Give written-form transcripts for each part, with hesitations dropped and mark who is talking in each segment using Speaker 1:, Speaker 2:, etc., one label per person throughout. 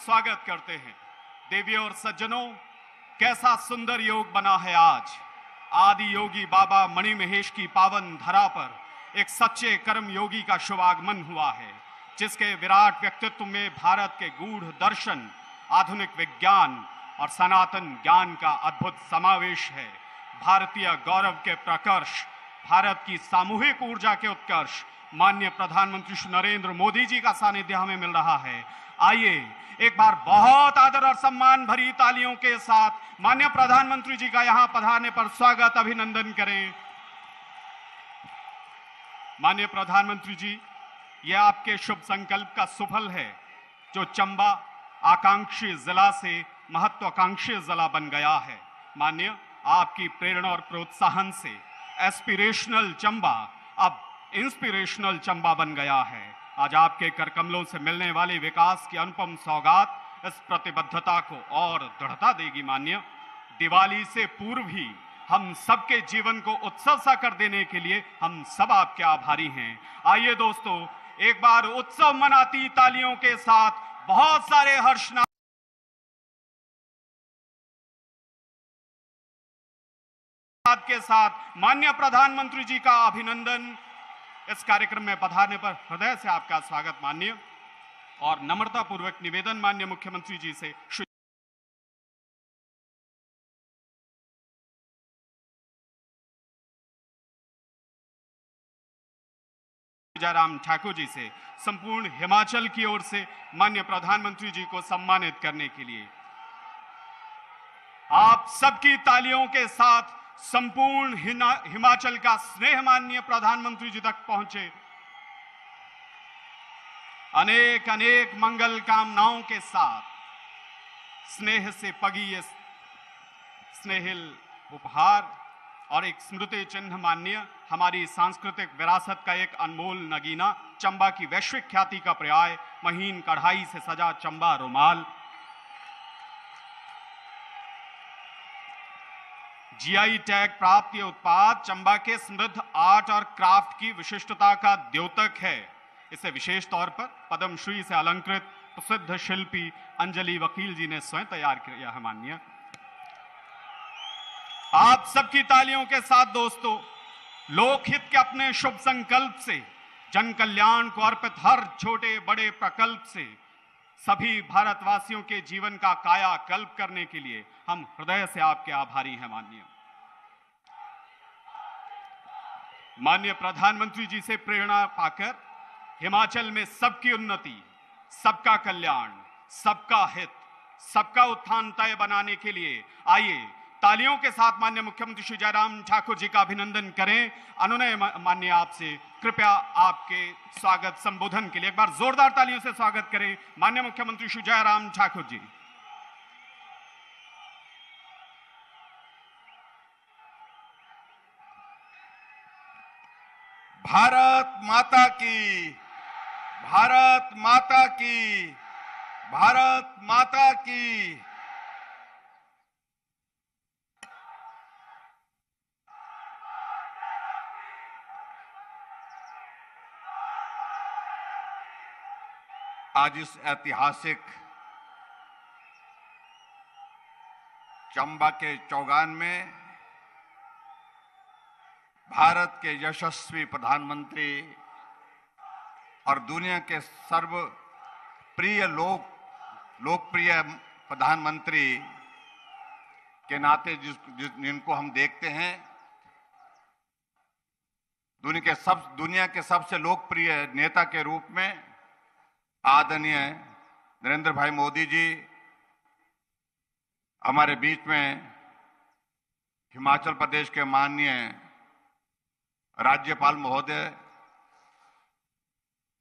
Speaker 1: स्वागत करते हैं। देवियों और सज्जनों, कैसा सुंदर योग बना है आज। आदि योगी बाबा मणि महेश की पावन धरा पर एक सच्चे कर्म योगी का शुभागमन हुआ है, जिसके विराट व्यक्तित्व में भारत के गूढ़ दर्शन, आधुनिक विज्ञान और सनातन ज्ञान का अद्भुत समावेश है। भारतीय गौरव के प्रकर्ष, भारत की सामूहिक ऊर्जा के उत्कर्ष, माननीय प्रधानमंत्री श्री नरेंद्र मोदी जी का सानिध्य हमें मिल रहा है। आइए एक बार बहुत आदर और सम्मान भरी तालियों के साथ माननीय प्रधानमंत्री जी का यहां पधारने पर स्वागत अभिनंदन करें। माननीय प्रधानमंत्री जी, यह आपके शुभ संकल्प का सुफल है, जो चंबा आकांक्षी जिला से महत्वाकांक्षी जिला बन गया है। माननीय, आपकी प्रेरणा और प्रोत्साहन से एस्पिरेशनल चंबा अब इंस्पिरेशनल चंबा बन गया है। आज आपके कर कमलों से मिलने वाली विकास की अनुपम सौगात इस प्रतिबद्धता को और दृढ़ता देगी। माननीय, दिवाली से पूर्व ही हम सबके जीवन को उत्सव सा कर देने के लिए हम सब आपके आभारी हैं। आइए दोस्तों, एक बार उत्सव मनाती तालियों के साथ बहुत सारे हर्षनाद के साथ माननीय प्रधानमंत्री जी का अभिनंदन। इस कार्यक्रम में पधारने पर हृदय से आपका स्वागत माननीय, और नम्रता पूर्वक निवेदन माननीय मुख्यमंत्री जी से श्री जयराम ठाकुर जी से संपूर्ण हिमाचल की ओर से माननीय प्रधानमंत्री जी को सम्मानित करने के लिए आप सबकी तालियों के साथ संपूर्ण हिमाचल का स्नेह माननीय प्रधानमंत्री जी तक पहुंचे। अनेक अनेक मंगल कामनाओं के साथ स्नेह से पगी ये स्नेहिल उपहार और एक स्मृति चिन्ह माननीय हमारी सांस्कृतिक विरासत का एक अनमोल नगीना, चंबा की वैश्विक ख्याति का पर्याय, महीन कढ़ाई से सजा चंबा रुमाल, जीआई टैग प्राप्त ये उत्पाद चंबा के समृद्ध आर्ट और क्राफ्ट की विशिष्टता का द्योतक है। इसे विशेष तौर पर पद्मश्री से अलंकृत प्रसिद्ध शिल्पी अंजलि वकील जी ने स्वयं तैयार किया है। माननीय, आप सबकी तालियों के साथ दोस्तों, लोकहित के अपने शुभ संकल्प से, जन कल्याण को अर्पित हर छोटे बड़े प्रकल्प से सभी भारतवासियों के जीवन का कायाकल्प करने के लिए हम हृदय से आपके आभारी हैं। माननीय प्रधानमंत्री जी से प्रेरणा पाकर हिमाचल में सबकी उन्नति, सबका कल्याण, सबका हित, सबका उत्थान तय बनाने के लिए आइए तालियों के साथ माननीय मुख्यमंत्री श्री जयराम ठाकुर जी का अभिनंदन करें। अनुनय माननीय आपसे कृपया आपके स्वागत संबोधन के लिए एक बार जोरदार तालियों से स्वागत करें माननीय मुख्यमंत्री श्री जयराम ठाकुर जी।
Speaker 2: भारत माता की, भारत माता की, भारत माता की। आज इस ऐतिहासिक चंबा के चौगान में भारत के यशस्वी प्रधानमंत्री और दुनिया के लोकप्रिय प्रधानमंत्री के नाते जिनको हम देखते हैं, दुनिया के सबसे लोकप्रिय नेता के रूप में आदरणीय नरेंद्र भाई मोदी जी हमारे बीच में हिमाचल प्रदेश के माननीय राज्यपाल महोदय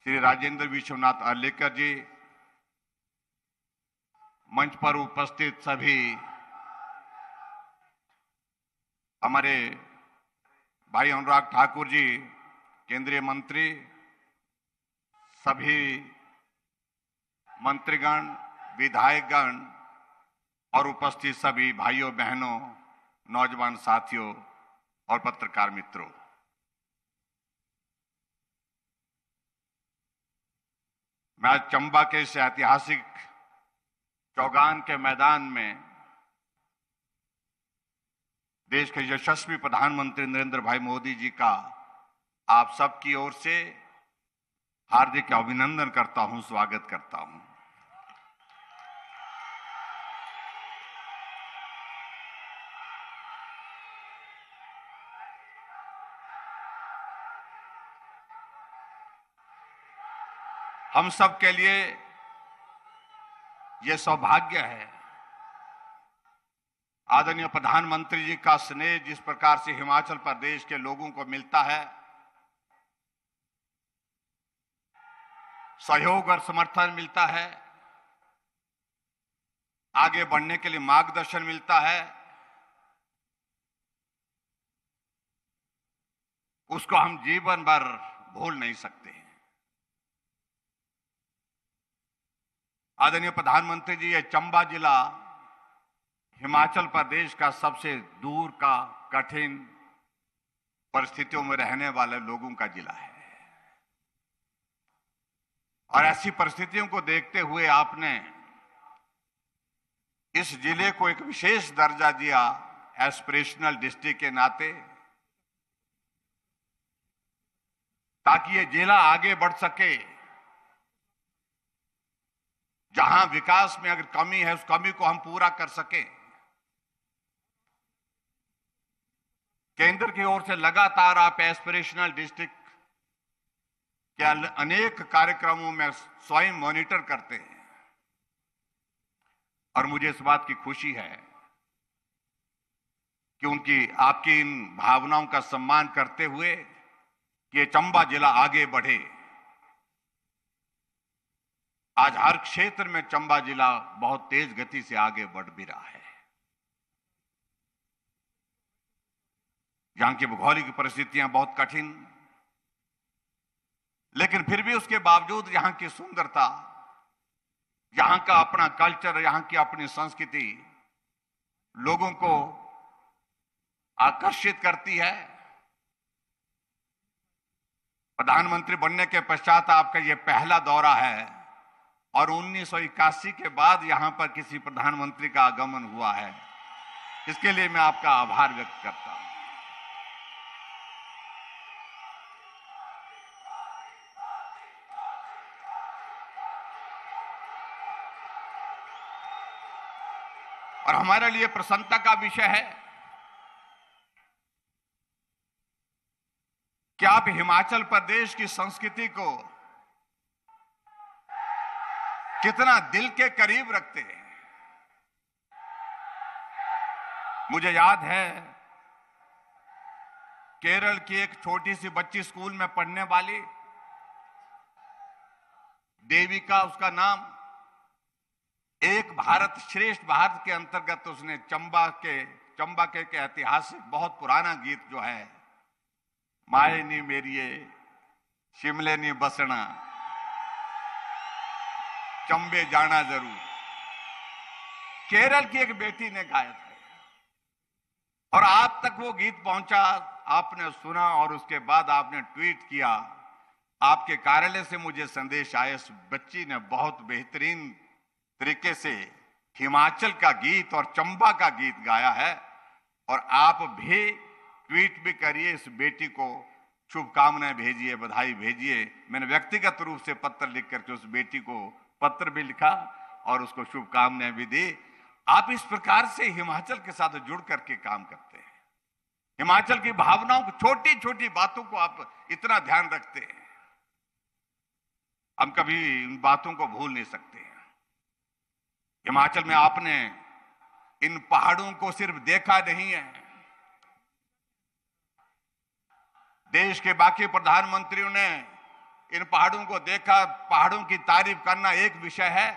Speaker 2: श्री राजेंद्र विश्वनाथ अर्लेकर जी, मंच पर उपस्थित सभी हमारे भाई अनुराग ठाकुर जी केंद्रीय मंत्री, सभी मंत्रीगण, विधायकगण और उपस्थित सभी भाइयों बहनों, नौजवान साथियों और पत्रकार मित्रों, मैं चंबा के इस ऐतिहासिक चौगान के मैदान में देश के यशस्वी प्रधानमंत्री नरेंद्र भाई मोदी जी का आप सबकी ओर से हार्दिक अभिनंदन करता हूं, स्वागत करता हूं। हम सब के लिए यह सौभाग्य है, आदरणीय प्रधानमंत्री जी का स्नेह जिस प्रकार से हिमाचल प्रदेश के लोगों को मिलता है, सहयोग और समर्थन मिलता है, आगे बढ़ने के लिए मार्गदर्शन मिलता है, उसको हम जीवन भर भूल नहीं सकते। आदरणीय प्रधानमंत्री जी, ये चंबा जिला हिमाचल प्रदेश का सबसे दूर का कठिन परिस्थितियों में रहने वाले लोगों का जिला है, और ऐसी परिस्थितियों को देखते हुए आपने इस जिले को एक विशेष दर्जा दिया एस्पिरेशनल डिस्ट्रिक्ट के नाते, ताकि ये जिला आगे बढ़ सके। जहां विकास में अगर कमी है, उस कमी को हम पूरा कर सके। केंद्र की ओर से लगातार आप एस्पिरेशनल डिस्ट्रिक्ट के अनेक कार्यक्रमों में स्वयं मॉनिटर करते हैं, और मुझे इस बात की खुशी है कि आपकी इन भावनाओं का सम्मान करते हुए कि ये चंबा जिला आगे बढ़े। आज हर क्षेत्र में चंबा जिला बहुत तेज गति से आगे बढ़ भी रहा है। यहां की भौगोलिक परिस्थितियां बहुत कठिन, लेकिन फिर भी उसके बावजूद यहां की सुंदरता, यहां का अपना कल्चर, यहां की अपनी संस्कृति लोगों को आकर्षित करती है। प्रधानमंत्री बनने के पश्चात आपका यह पहला दौरा है, और 1981 के बाद यहां पर किसी प्रधानमंत्री का आगमन हुआ है। इसके लिए मैं आपका आभार व्यक्त करता हूं। और हमारे लिए प्रसन्नता का विषय है कि आप हिमाचल प्रदेश की संस्कृति को कितना दिल के करीब रखते हैं। मुझे याद है, केरल की एक छोटी सी बच्ची स्कूल में पढ़ने वाली देविका, उसका नाम, एक भारत श्रेष्ठ भारत के अंतर्गत उसने चंबा के ऐतिहासिक बहुत पुराना गीत जो है, माए नी मेरिए शिमले नी बसना चंबे जाना जरूर, केरल की एक बेटी ने गाया था, और आप तक वो गीत पहुंचा, आपने सुना, और उसके बाद आपने ट्वीट किया। आपके कार्यालय से मुझे संदेश आया, इस बच्ची ने बहुत बेहतरीन तरीके से हिमाचल का गीत और चंबा का गीत गाया है, और आप भी ट्वीट भी करिए, इस बेटी को शुभकामनाएं भेजिए, बधाई भेजिए। मैंने व्यक्तिगत रूप से पत्र लिख करके उस बेटी को पत्र भी लिखा और उसको शुभकामनाएं भी दी। आप इस प्रकार से हिमाचल के साथ जुड़ करके काम करते हैं। हिमाचल की भावनाओं को, छोटी छोटी बातों को आप इतना ध्यान रखते हैं, हम कभी इन बातों को भूल नहीं सकते हैं। हिमाचल में आपने इन पहाड़ों को सिर्फ देखा नहीं है, देश के बाकी प्रधानमंत्रियों ने इन पहाड़ों को देखा। पहाड़ों की तारीफ करना एक विषय है,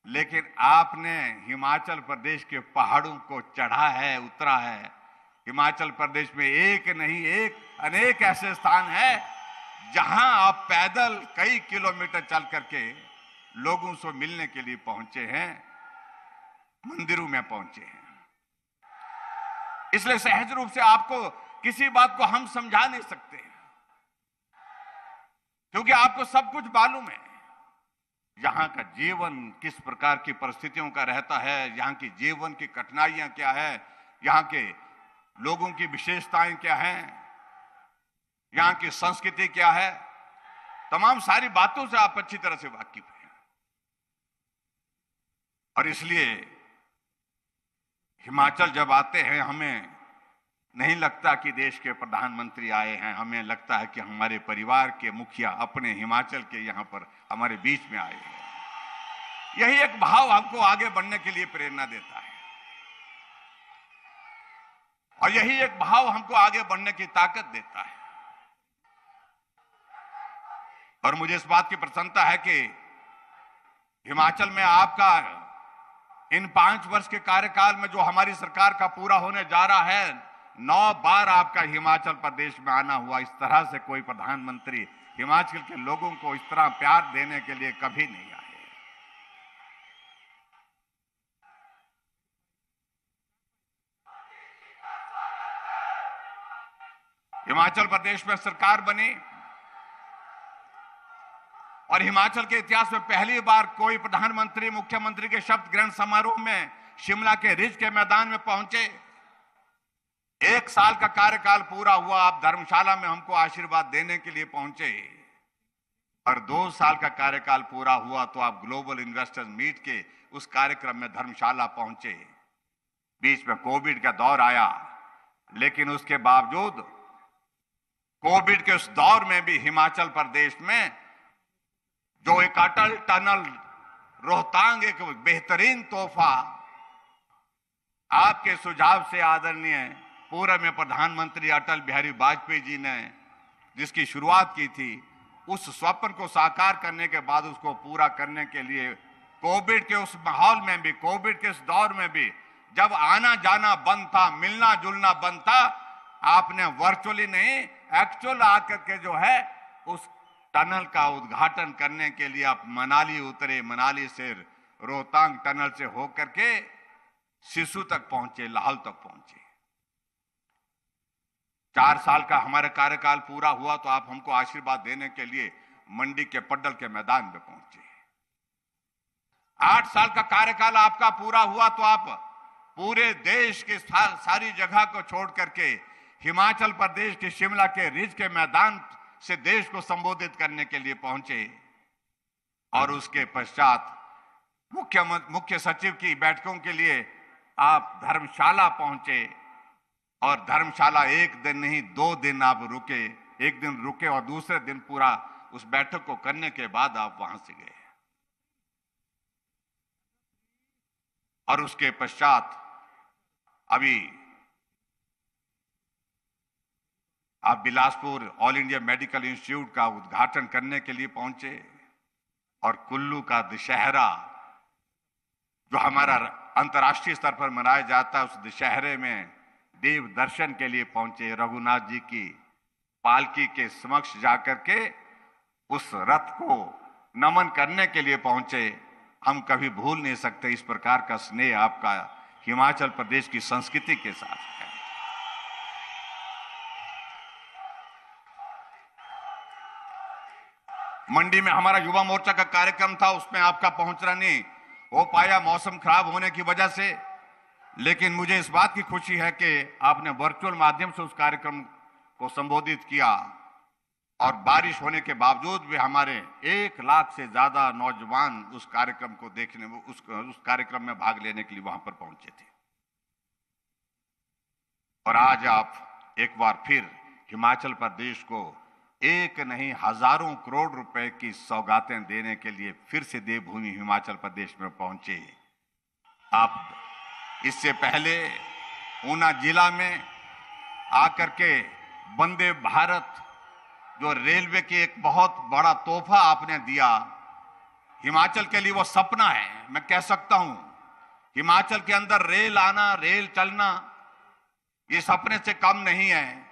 Speaker 2: लेकिन आपने हिमाचल प्रदेश के पहाड़ों को चढ़ा है, उतरा है। हिमाचल प्रदेश में एक नहीं, अनेक ऐसे स्थान हैं जहां आप पैदल कई किलोमीटर चल करके लोगों से मिलने के लिए पहुंचे हैं, मंदिरों में पहुंचे हैं। इसलिए सहज रूप से आपको किसी बात को हम समझा नहीं सकते, क्योंकि आपको सब कुछ मालूम है। यहाँ का जीवन किस प्रकार की परिस्थितियों का रहता है, यहाँ की जीवन की कठिनाइयां क्या है, यहाँ के लोगों की विशेषताएं क्या हैं, यहाँ की संस्कृति क्या है, तमाम सारी बातों से आप अच्छी तरह से वाकिफ हैं। और इसलिए हिमाचल जब आते हैं, हमें नहीं लगता कि देश के प्रधानमंत्री आए हैं, हमें लगता है कि हमारे परिवार के मुखिया अपने हिमाचल के यहां पर हमारे बीच में आए हैं। यही एक भाव हमको आगे बढ़ने के लिए प्रेरणा देता है, और यही एक भाव हमको आगे बढ़ने की ताकत देता है। और मुझे इस बात की प्रसन्नता है कि हिमाचल में आपका इन 5 वर्ष के कार्यकाल में जो हमारी सरकार का पूरा होने जा रहा है, 9 बार आपका हिमाचल प्रदेश में आना हुआ। इस तरह से कोई प्रधानमंत्री हिमाचल के लोगों को इस तरह प्यार देने के लिए कभी नहीं आए। हिमाचल प्रदेश में सरकार बनी और हिमाचल के इतिहास में पहली बार कोई प्रधानमंत्री मुख्यमंत्री के शपथ ग्रहण समारोह में शिमला के रिज के मैदान में पहुंचे। 1 साल का कार्यकाल पूरा हुआ, आप धर्मशाला में हमको आशीर्वाद देने के लिए पहुंचे, और 2 साल का कार्यकाल पूरा हुआ तो आप ग्लोबल इन्वेस्टर्स मीट के उस कार्यक्रम में धर्मशाला पहुंचे। बीच में कोविड का दौर आया, लेकिन उसके बावजूद कोविड के उस दौर में भी हिमाचल प्रदेश में जो एक अटल टनल रोहतांग, एक बेहतरीन तोहफा आपके सुझाव से आदरणीय पूर्व में प्रधानमंत्री अटल बिहारी वाजपेयी जी ने जिसकी शुरुआत की थी, उस स्वप्न को साकार करने के बाद उसको पूरा करने के लिए कोविड के उस माहौल में भी, कोविड के उस दौर में भी, जब आना जाना बंद था, मिलना जुलना बंद था, आपने वर्चुअली नहीं एक्चुअल आकर के जो है उस टनल का उद्घाटन करने के लिए आप मनाली उतरे। मनाली से रोहतांग टनल से होकर के सिसु तक पहुंचे, लाहौल तक पहुंचे। 4 साल का हमारा कार्यकाल पूरा हुआ तो आप हमको आशीर्वाद देने के लिए मंडी के पड्डल के मैदान में पहुंचे। 8 साल का कार्यकाल आपका पूरा हुआ तो आप पूरे देश के सारी जगह को छोड़ करके हिमाचल प्रदेश के शिमला के रिज के मैदान से देश को संबोधित करने के लिए पहुंचे। और उसके पश्चात मुख्य सचिव की बैठकों के लिए आप धर्मशाला पहुंचे, और धर्मशाला 1 दिन नहीं 2 दिन आप रुके। 1 दिन रुके और दूसरे दिन पूरा उस बैठक को करने के बाद आप वहां से गए। और उसके पश्चात अभी आप Bilaspur all India Medical institute का उद्घाटन करने के लिए पहुंचे, और कुल्लू का दशहरा जो हमारा अंतर्राष्ट्रीय स्तर पर मनाया जाता है, उस दशहरे में देव दर्शन के लिए पहुंचे। रघुनाथ जी की पालकी के समक्ष जाकर के उस रथ को नमन करने के लिए पहुंचे। हम कभी भूल नहीं सकते इस प्रकार का स्नेह आपका हिमाचल प्रदेश की संस्कृति के साथ है। मंडी में हमारा युवा मोर्चा का कार्यक्रम था, उसमें आपका पहुंचना नहीं हो पाया मौसम खराब होने की वजह से, लेकिन मुझे इस बात की खुशी है कि आपने वर्चुअल माध्यम से उस कार्यक्रम को संबोधित किया, और बारिश होने के बावजूद भी हमारे 1 लाख से ज्यादा नौजवान उस कार्यक्रम को देखने, उस कार्यक्रम में भाग लेने के लिए वहां पर पहुंचे थे। और आज आप एक बार फिर हिमाचल प्रदेश को 1 नहीं हजारों करोड़ रुपए की सौगातें देने के लिए फिर से देवभूमि हिमाचल प्रदेश में पहुंचे। आप इससे पहले ऊना जिला में आकर के वंदे भारत जो रेलवे की एक बहुत बड़ा तोहफा आपने दिया, हिमाचल के लिए वो सपना है। मैं कह सकता हूं हिमाचल के अंदर रेल आना, रेल चलना ये सपने से कम नहीं है,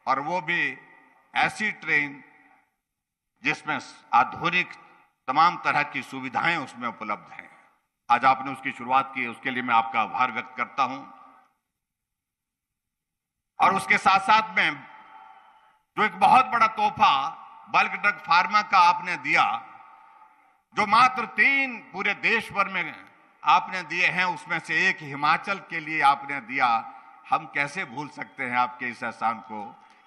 Speaker 2: और वो भी ऐसी ट्रेन जिसमें आधुनिक तमाम तरह की सुविधाएं उसमें उपलब्ध हैं। आज आपने उसकी शुरुआत की, उसके लिए मैं आपका आभार व्यक्त करता हूं। और उसके साथ साथ में जो एक बहुत बड़ा तोहफा बल्क ड्रग फार्मा का आपने दिया, जो मात्र 3 पूरे देश भर में आपने दिए हैं, उसमें से एक हिमाचल के लिए आपने दिया। हम कैसे भूल सकते हैं आपके इस एहसान को।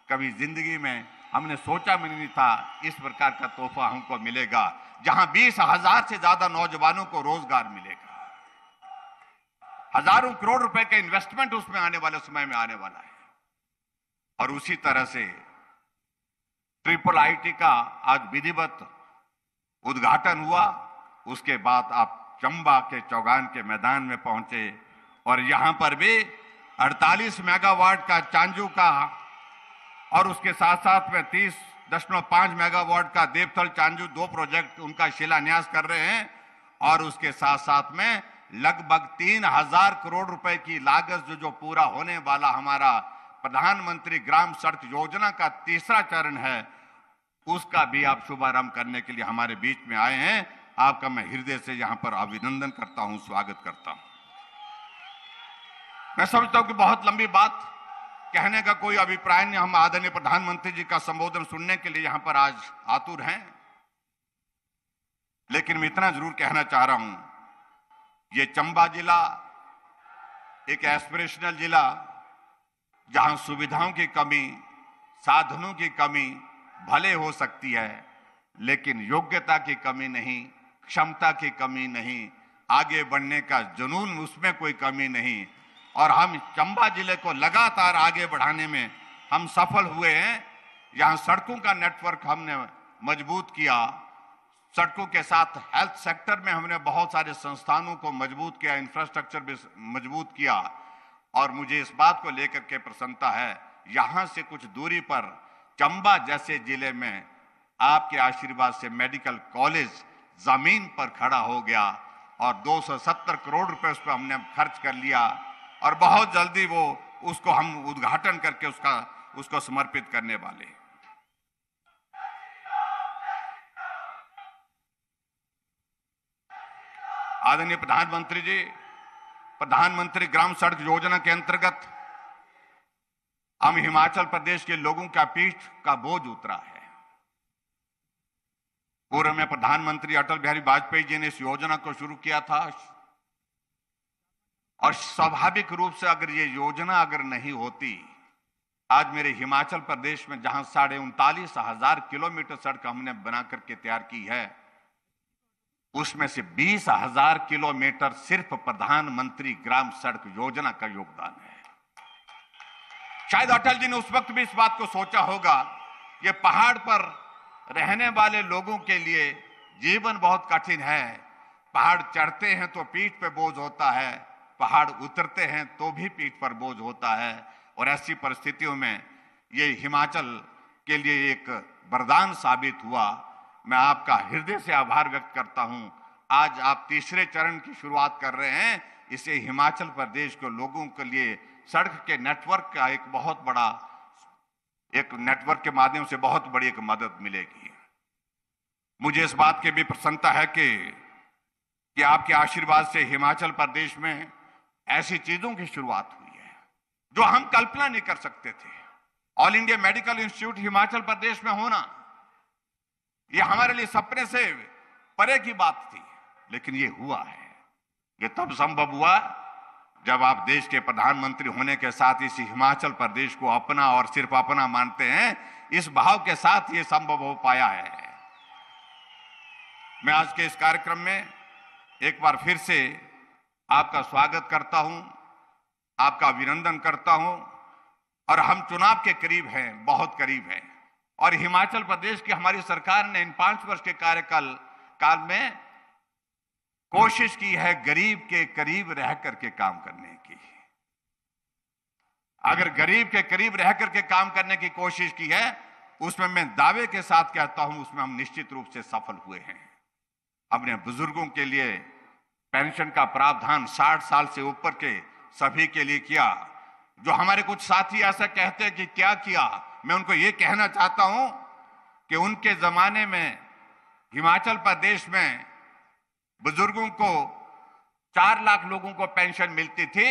Speaker 2: कभी जिंदगी में हमने सोचा भी नहीं था इस प्रकार का तोहफा हमको मिलेगा, जहां 20,000 से ज्यादा नौजवानों को रोजगार मिलेगा। हजारों करोड़ रुपए का इन्वेस्टमेंट उसमें आने वाले समय में आने वाला है। और उसी तरह से ट्रिपल आईटी का आज विधिवत उद्घाटन हुआ। उसके बाद आप चंबा के चौगान के मैदान में पहुंचे और यहां पर भी 48 मेगावाट का चांजू का और उसके साथ साथ में 30.5 मेगावाट का देवथल चांजू 2 प्रोजेक्ट उनका शिलान्यास कर रहे हैं। और उसके साथ साथ में लगभग 3,000 करोड़ रुपए की लागत जो पूरा होने वाला हमारा प्रधानमंत्री ग्राम सड़क योजना का तीसरा चरण है, उसका भी आप शुभारंभ करने के लिए हमारे बीच में आए हैं। आपका मैं हृदय से यहां पर अभिनंदन करता हूं, स्वागत करता हूं। मैं समझता हूं कि बहुत लंबी बात कहने का कोई अभिप्राय नहीं। हम आदरणीय प्रधानमंत्री जी का संबोधन सुनने के लिए यहां पर आज आतुर हैं। लेकिन मैं इतना जरूर कहना चाह रहा हूं, ये चंबा जिला एक एस्पिरेशनल जिला, जहां सुविधाओं की कमी, साधनों की कमी भले हो सकती है, लेकिन योग्यता की कमी नहीं, क्षमता की कमी नहीं, आगे बढ़ने का जुनून, उसमें कोई कमी नहीं। और हम चंबा जिले को लगातार आगे बढ़ाने में हम सफल हुए हैं। यहां सड़कों का नेटवर्क हमने मजबूत किया, सड़कों के साथ हेल्थ सेक्टर में हमने बहुत सारे संस्थानों को मजबूत किया, इंफ्रास्ट्रक्चर भी मजबूत किया। और मुझे इस बात को लेकर के प्रसन्नता है, यहां से कुछ दूरी पर चंबा जैसे जिले में आपके आशीर्वाद से मेडिकल कॉलेज जमीन पर खड़ा हो गया और 270 करोड़ रुपए उस पर हमने खर्च कर लिया और बहुत जल्दी वो उसको हम उद्घाटन करके उसको समर्पित करने वाले। आदरणीय प्रधानमंत्री जी, प्रधानमंत्री ग्राम सड़क योजना के अंतर्गत हम हिमाचल प्रदेश के लोगों का पीठ का बोझ उतरा है। पूर्व में प्रधानमंत्री अटल बिहारी वाजपेयी जी ने इस योजना को शुरू किया था और स्वाभाविक रूप से अगर ये योजना अगर नहीं होती, आज मेरे हिमाचल प्रदेश में जहां 39,500 किलोमीटर सड़क हमने बना करके तैयार की है, उसमें से 20,000 किलोमीटर सिर्फ प्रधानमंत्री ग्राम सड़क योजना का योगदान है। शायद अटल जी ने उस वक्त भी इस बात को सोचा होगा, ये पहाड़ पर रहने वाले लोगों के लिए जीवन बहुत कठिन है। पहाड़ चढ़ते हैं तो पीठ पे बोझ होता है, पहाड़ उतरते हैं तो भी पीठ पर बोझ होता है। और ऐसी परिस्थितियों में ये हिमाचल के लिए एक वरदान साबित हुआ। मैं आपका हृदय से आभार व्यक्त करता हूं। आज आप तीसरे चरण की शुरुआत कर रहे हैं, इसे हिमाचल प्रदेश के लोगों के लिए सड़क के नेटवर्क का एक बहुत बड़ा, एक नेटवर्क के माध्यम से बहुत बड़ी एक मदद मिलेगी। मुझे इस बात की भी प्रसन्नता है कि आपके आशीर्वाद से हिमाचल प्रदेश में ऐसी चीजों की शुरुआत हुई है जो हम कल्पना नहीं कर सकते थे। All India Medical Institute Himachal Pradesh में होना, यह हमारे लिए सपने से परे की बात थी, लेकिन ये हुआ है। ये तब संभव हुआ जब आप देश के प्रधानमंत्री होने के साथ इस हिमाचल प्रदेश को अपना और सिर्फ अपना मानते हैं। इस भाव के साथ ये संभव हो पाया है। मैं आज के इस कार्यक्रम में एक बार फिर से आपका स्वागत करता हूं, आपका अभिनंदन करता हूं। और हम चुनाव के करीब हैं, बहुत करीब हैं। और हिमाचल प्रदेश की हमारी सरकार ने इन 5 वर्ष के कार्यकाल में कोशिश की है गरीब के करीब रह करके काम करने की। अगर गरीब के करीब रह करके काम करने की कोशिश की है, उसमें मैं दावे के साथ कहता हूं, उसमें हम निश्चित रूप से सफल हुए हैं। हमने बुजुर्गों के लिए पेंशन का प्रावधान 60 साल से ऊपर के सभी के लिए किया। जो हमारे कुछ साथी ऐसा कहते हैं कि क्या किया, मैं उनको ये कहना चाहता हूं कि उनके जमाने में हिमाचल प्रदेश में बुजुर्गों को 4 लाख लोगों को पेंशन मिलती थी।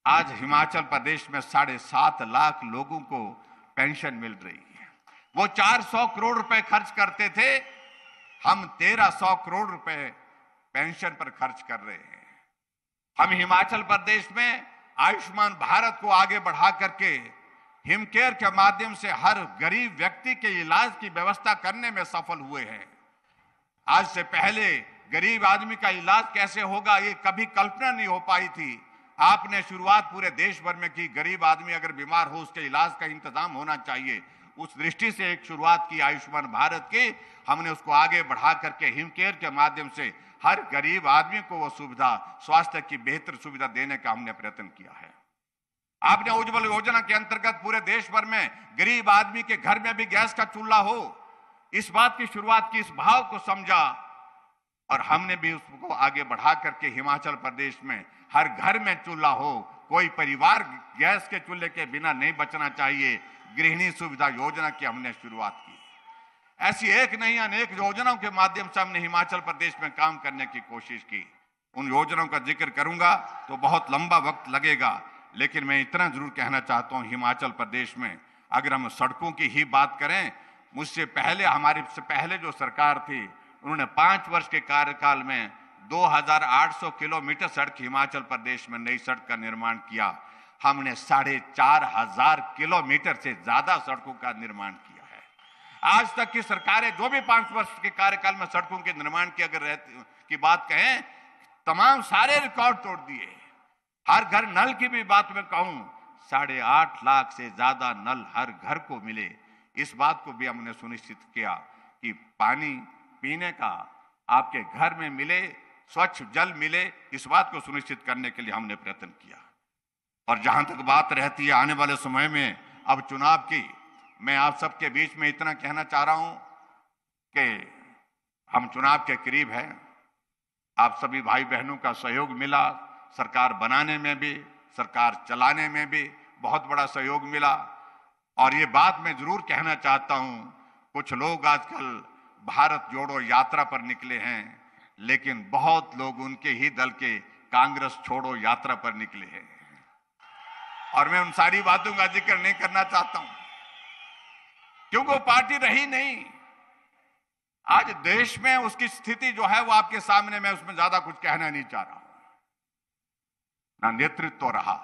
Speaker 2: आज हिमाचल प्रदेश में 7.5 लाख लोगों को पेंशन मिल रही है। वो 400 करोड़ रुपए खर्च करते थे, हम 1300 करोड़ रुपए पेंशन पर खर्च कर रहे हैं। हम हिमाचल प्रदेश में आयुष्मान भारत को आगे बढ़ा करके हिमकेयर के माध्यम से हर गरीब व्यक्ति के इलाज की व्यवस्था करने में सफल हुए हैं। आज से पहले गरीब आदमी का इलाज कैसे होगा, ये कभी कल्पना नहीं हो पाई थी। आपने शुरुआत पूरे देश भर में की। गरीब आदमी अगर बीमार हो उसके इलाज का इंतजाम होना चाहिए, उस दृष्टि से एक शुरुआत की आयुष्मान भारत की। हमने उसको आगे बढ़ा करके हिमकेयर के माध्यम से हर गरीब आदमी को वो सुविधा, स्वास्थ्य की बेहतर सुविधा देने का हमने प्रयत्न किया है। आपने उज्ज्वल योजना के अंतर्गत पूरे देश भर में गरीब आदमी के घर में भी गैस का चूल्हा हो, इस बात की शुरुआत की, इस भाव को समझा और हमने भी उसको आगे बढ़ा करके हिमाचल प्रदेश में हर घर में चूल्हा हो। कोई परिवार गैस के चूल्हे के बिना नहीं बचना चाहिए। गृहिणी सुविधा योजना की हमने शुरुआत की। ऐसी एक नहीं अनेक योजनाओं के माध्यम से हमने हिमाचल प्रदेश में काम करने की कोशिश की। उन योजनाओं का जिक्र करूंगा तो बहुत लंबा वक्त लगेगा, लेकिन मैं इतना जरूर कहना चाहता हूं, हिमाचल प्रदेश में अगर हम सड़कों की ही बात करें, मुझसे पहले, हमारे से पहले जो सरकार थी, उन्होंने 5 वर्ष के कार्यकाल में 2800 किलोमीटर सड़क हिमाचल प्रदेश में नई सड़क का निर्माण किया। हमने 4500 किलोमीटर से ज्यादा सड़कों का निर्माण किया है। आज तक की सरकारें जो भी 5 वर्ष के कार्यकाल में सड़कों के निर्माण की अगर की बात कहें, तमाम सारे रिकॉर्ड तोड़ दिए। हर घर नल की भी बात में कहूं, 8.5 लाख से ज्यादा नल हर घर को मिले। इस बात को भी हमने सुनिश्चित किया कि पानी पीने का आपके घर में मिले, स्वच्छ जल मिले। इस बात को सुनिश्चित करने के लिए हमने प्रयत्न किया। और जहां तक बात रहती है आने वाले समय में अब चुनाव की, मैं आप सबके बीच में इतना कहना चाह रहा हूं कि हम चुनाव के करीब हैं। आप सभी भाई बहनों का सहयोग मिला, सरकार बनाने में भी, सरकार चलाने में भी बहुत बड़ा सहयोग मिला। और ये बात मैं जरूर कहना चाहता हूं, कुछ लोग आजकल भारत जोड़ो यात्रा पर निकले हैं, लेकिन बहुत लोग उनके ही दल के कांग्रेस छोड़ो यात्रा पर निकले हैं। और मैं उन सारी बातों का जिक्र नहीं करना चाहता हूं, क्योंकि वो पार्टी रही नहीं। आज देश में उसकी स्थिति जो है वो आपके सामने, मैं उसमें ज्यादा कुछ कहना नहीं चाह रहा हूं। ना नेतृत्व रहा,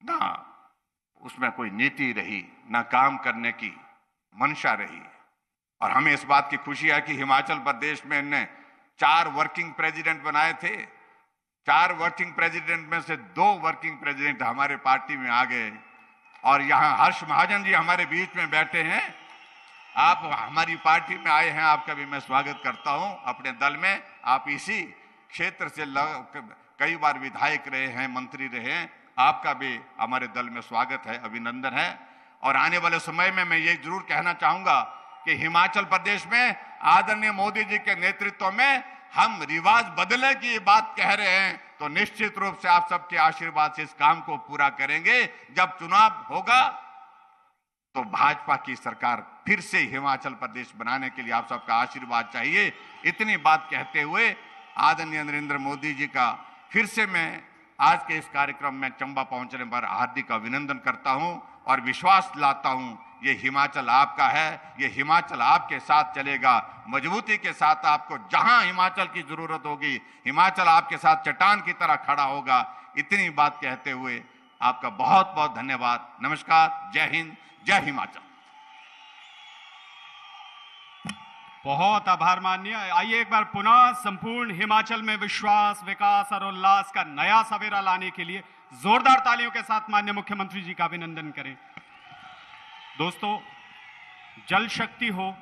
Speaker 2: ना उसमें कोई नीति रही, ना काम करने की मंशा रही। और हमें इस बात की खुशी है कि हिमाचल प्रदेश में इन्होंने 4 वर्किंग प्रेसिडेंट बनाए थे। 4 वर्किंग प्रेसिडेंट में से 2 वर्किंग प्रेसिडेंट हमारे पार्टी में आ गए। और यहां हर्ष महाजन जी हमारे बीच में बैठे हैं। आप हमारी पार्टी में आए हैं, आपका भी मैं स्वागत करता हूं अपने दल में। आप इसी क्षेत्र से कई बार विधायक रहे हैं, मंत्री रहे हैं। आपका भी हमारे दल में स्वागत है, अभिनंदन है। और आने वाले समय में मैं ये जरूर कहना चाहूंगा कि हिमाचल प्रदेश में आदरणीय मोदी जी के नेतृत्व में हम रिवाज बदलने की बात कह रहे हैं, तो निश्चित रूप से आप सबके आशीर्वाद से इस काम को पूरा करेंगे। जब चुनाव होगा तो भाजपा की सरकार फिर से हिमाचल प्रदेश बनाने के लिए आप सबका आशीर्वाद चाहिए। इतनी बात कहते हुए आदरणीय नरेंद्र मोदी जी का फिर से मैं आज के इस कार्यक्रम में चंबा पहुंचने पर हार्दिक अभिनंदन करता हूं और विश्वास लाता हूं, ये हिमाचल आपका है, ये हिमाचल आपके साथ चलेगा। मजबूती के साथ आपको जहां हिमाचल की जरूरत होगी, हिमाचल आपके साथ चट्टान की तरह खड़ा होगा। इतनी बात कहते हुए आपका बहुत बहुत धन्यवाद। नमस्कार, जय हिंद, जय हिमाचल।
Speaker 1: बहुत आभार माननीय। आइए एक बार पुनः संपूर्ण हिमाचल में विश्वास, विकास और उल्लास का नया सवेरा लाने के लिए जोरदार तालियों के साथ माननीय मुख्यमंत्री जी का अभिनंदन करें। दोस्तों, जल शक्ति हो,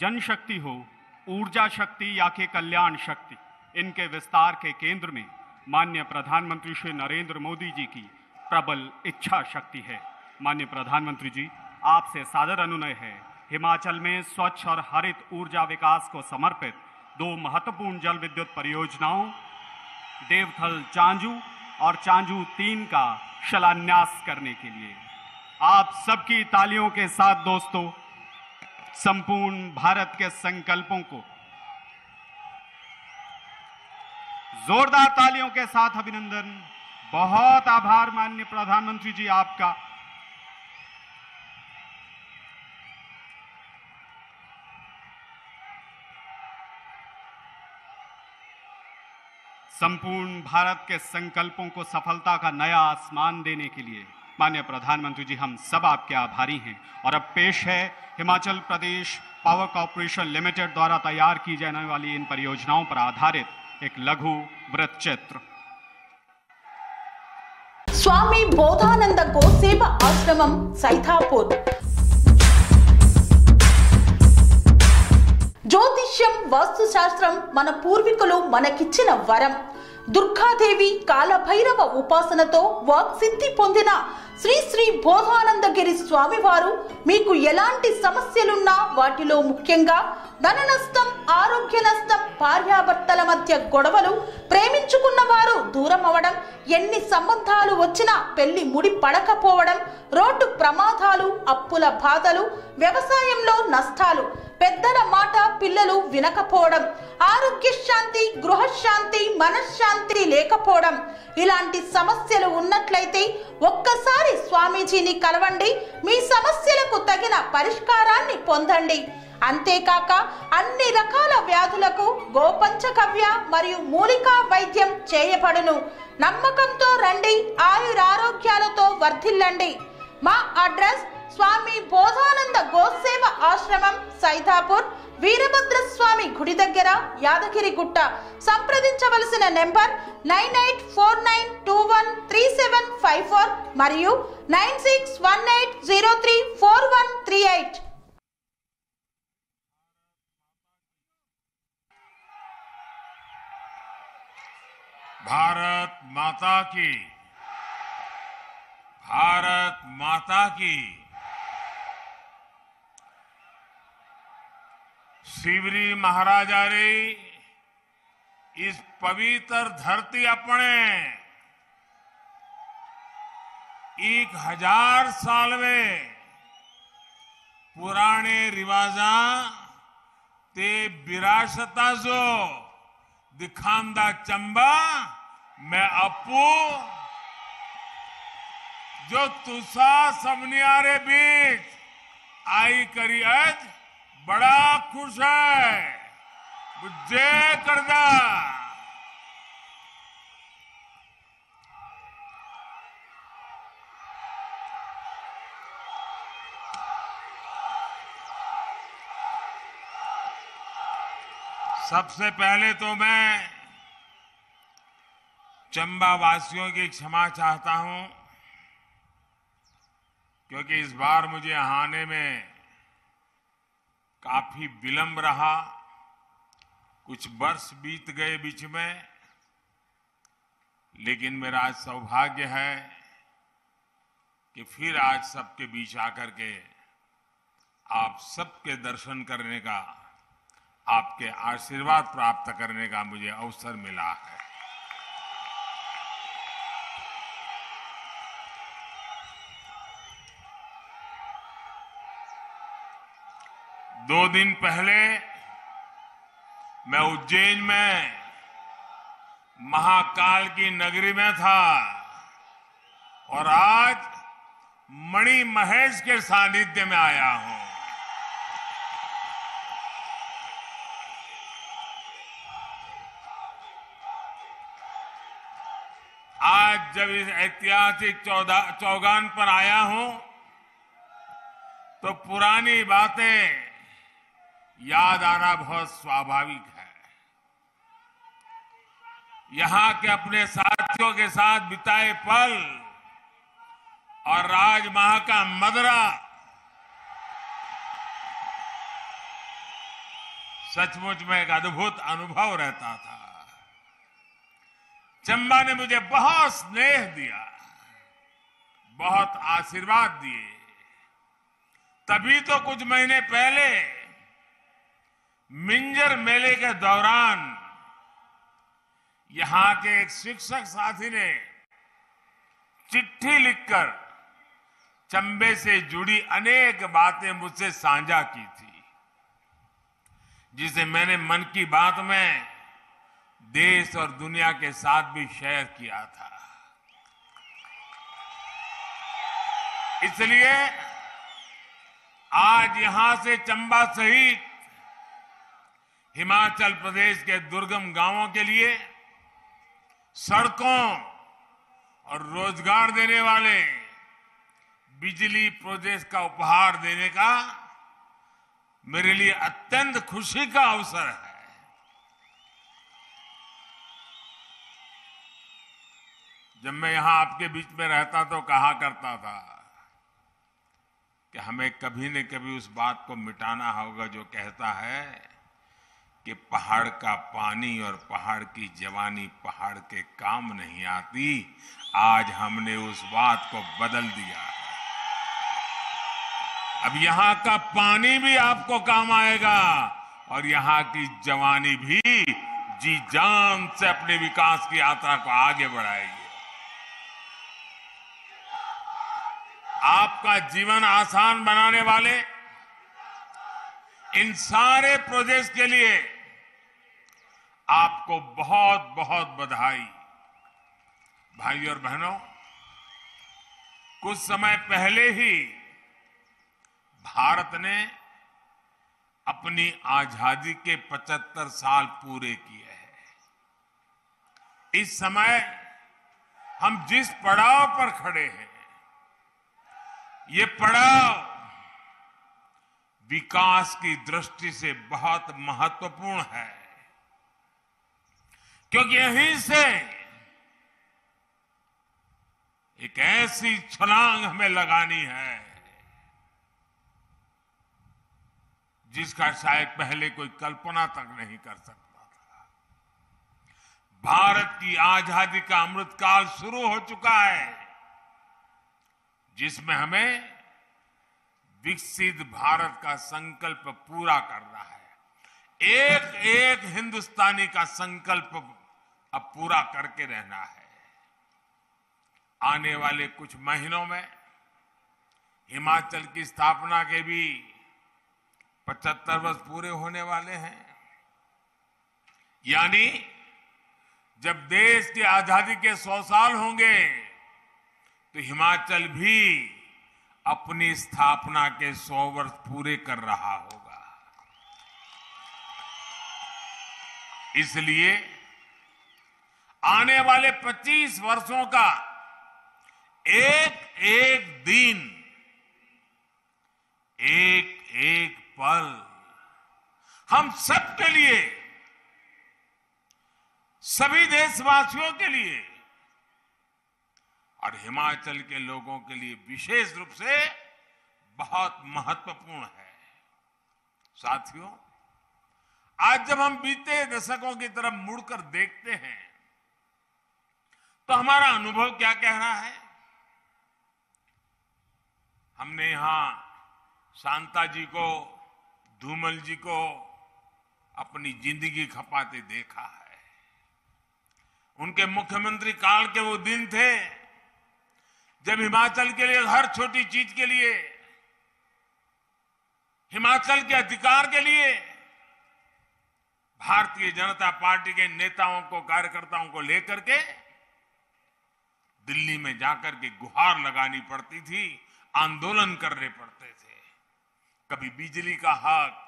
Speaker 1: जनशक्ति हो, ऊर्जा शक्ति या के कल्याण शक्ति, इनके विस्तार के केंद्र में माननीय प्रधानमंत्री श्री नरेंद्र मोदी जी की प्रबल इच्छा शक्ति है। माननीय प्रधानमंत्री जी, आपसे सादर अनुनय है, हिमाचल में स्वच्छ और हरित ऊर्जा विकास को समर्पित 2 महत्वपूर्ण जल विद्युत परियोजनाओं देवथल चांजू और चांजू 3 का शिलान्यास करने के लिए आप सबकी तालियों के साथ दोस्तों संपूर्ण भारत के संकल्पों को जोरदार तालियों के साथ अभिनंदन। बहुत आभार माननीय प्रधानमंत्री जी आपका। संपूर्ण भारत के संकल्पों को सफलता का नया आसमान देने के लिए माननीय प्रधानमंत्री जी, हम सब आपके आभारी हैं। और अब पेश है Himachal Pradesh power corporation limited द्वारा तैयार की जाने वाली इन परियोजनाओं पर आधारित एक लघु वृत्तचित्र।
Speaker 3: स्वामी बोधानंद गोसेवा आश्रमम सैथापुर। జ్యోతిష్యం వాస్తుశాస్త్రం మన పూర్వీకులు మనకిచ్చిన వరం. దుర్గాదేవి కాలభైరవ ఉపాసనతో వాక్సిద్ధి పొందిన శ్రీ శ్రీ బోధానందగిరి స్వామివారు మీకు ఎలాంటి సమస్యలున్నా, వాటిలో ముఖ్యంగా ధన నష్టం, ఆరోగ్య నష్టం, భార్యాభర్తల మధ్య గొడవలు, ప్రేమించుకున్న వారు దూరం అవడం, ఎన్ని సంబంధాలు వచ్చినా పెళ్లి ముడి పడకపోవడం, రోడ్డు ప్రమాదాలు, అప్పుల బాధలు, వ్యవసాయంలో నష్టాలు, పెద్దల మాట పిల్లలు వినకపోవడం, ఆరోగ్య శాంతి, గృహశాంతి, మనశ్శాంతి లేకపోవడం, ఇలాంటి సమస్యలు ఉన్నట్లయితే ఒక్కసారి స్వామీజీని కలవండి. మీ సమస్యలకు తగిన పరిష్కారాన్ని పొందండి. అంతేకాక అన్ని రకాల వ్యాధులకు గోపంచగవ్య మరియు మూలికా వైద్యం చేయబడును. నమ్మకంతో రండి, ఆయురారోగ్యాలతో వర్ధిల్లండి. మా అడ్రస్ స్వామి బోధానంద గోసేవ ఆశ్రమం, సైథాపూర్, వీరభద్ర స్వామి గుడి దగ్గర, యాదగిరిగుట్ట. సంప్రదించవలసిన నెంబర్ 9849213754 మరియు 9618034138.
Speaker 4: भारत माता की, भारत माता की। शिवरी महाराजा रे इस पवित्र धरती अपने 1000 साल में पुराने रिवाजा ते विरासता जो दिखांदा चंबा मैं अपू जो तुसा सबनियारे बीच आई करी आज बड़ा खुश है बुझे करदा। सबसे पहले तो मैं चंबा वासियों की क्षमा चाहता हूं, क्योंकि इस बार मुझे यहां आने में काफी विलंब रहा। कुछ वर्ष बीत गए बीच में, लेकिन मेरा आज सौभाग्य है कि फिर आज सबके बीच आकर के आप सबके दर्शन करने का, आपके आशीर्वाद प्राप्त करने का मुझे अवसर मिला है। दो दिन पहले मैं उज्जैन में महाकाल की नगरी में था और आज मणि महेश के सानिध्य में आया हूं। आज जब इस ऐतिहासिक चौगान पर आया हूं तो पुरानी बातें याद आना बहुत स्वाभाविक है। यहां के अपने साथियों के साथ बिताए पल और राजमहल का मदरा सचमुच में एक अद्भुत अनुभव रहता था। चंबा ने मुझे बहुत स्नेह दिया, बहुत आशीर्वाद दिए। तभी तो कुछ महीने पहले मिंजर मेले के दौरान यहां के एक शिक्षक साथी ने चिट्ठी लिखकर चंबे से जुड़ी अनेक बातें मुझसे साझा की थी, जिसे मैंने मन की बात में देश और दुनिया के साथ भी शेयर किया था। इसलिए आज यहां से चंबा सहित हिमाचल प्रदेश के दुर्गम गांवों के लिए सड़कों और रोजगार देने वाले बिजली प्रोजेक्ट का उपहार देने का मेरे लिए अत्यंत खुशी का अवसर है। जब मैं यहां आपके बीच में रहता तो कहा करता था कि हमें कभी न कभी उस बात को मिटाना होगा जो कहता है कि पहाड़ का पानी और पहाड़ की जवानी पहाड़ के काम नहीं आती। आज हमने उस बात को बदल दिया है। अब यहां का पानी भी आपको काम आएगा और यहां की जवानी भी जी जान से अपने विकास की यात्रा को आगे बढ़ाएगी। आपका जीवन आसान बनाने वाले इन सारे प्रोजेक्ट्स के लिए आपको बहुत बहुत बधाई। भाई और बहनों, कुछ समय पहले ही भारत ने अपनी आजादी के 75 साल पूरे किए हैं। इस समय हम जिस पड़ाव पर खड़े हैं, ये पड़ाव विकास की दृष्टि से बहुत महत्वपूर्ण है, क्योंकि यहीं से एक ऐसी छलांग हमें लगानी है जिसका शायद पहले कोई कल्पना तक नहीं कर सकता था। भारत की आजादी का अमृतकाल शुरू हो चुका है, जिसमें हमें विकसित भारत का संकल्प पूरा करना है। एक एक हिंदुस्तानी का संकल्प अब पूरा करके रहना है। आने वाले कुछ महीनों में हिमाचल की स्थापना के भी 75 वर्ष पूरे होने वाले हैं। यानी जब देश की आजादी के 100 साल होंगे तो हिमाचल भी अपनी स्थापना के 100 वर्ष पूरे कर रहा होगा। इसलिए आने वाले 25 वर्षों का एक एक दिन, एक एक पल हम सबके लिए, सभी देशवासियों के लिए और हिमाचल के लोगों के लिए विशेष रूप से बहुत महत्वपूर्ण है। साथियों, आज जब हम बीते दशकों की तरफ मुड़कर देखते हैं तो हमारा अनुभव क्या कह रहा है? हमने यहां शांता जी को, धूमल जी को अपनी जिंदगी खपाते देखा है। उनके मुख्यमंत्री काल के वो दिन थे जब हिमाचल के लिए हर छोटी चीज के लिए, हिमाचल के अधिकार के लिए भारतीय जनता पार्टी के नेताओं को, कार्यकर्ताओं को लेकर के दिल्ली में जाकर के गुहार लगानी पड़ती थी, आंदोलन करने पड़ते थे। कभी बिजली का हक,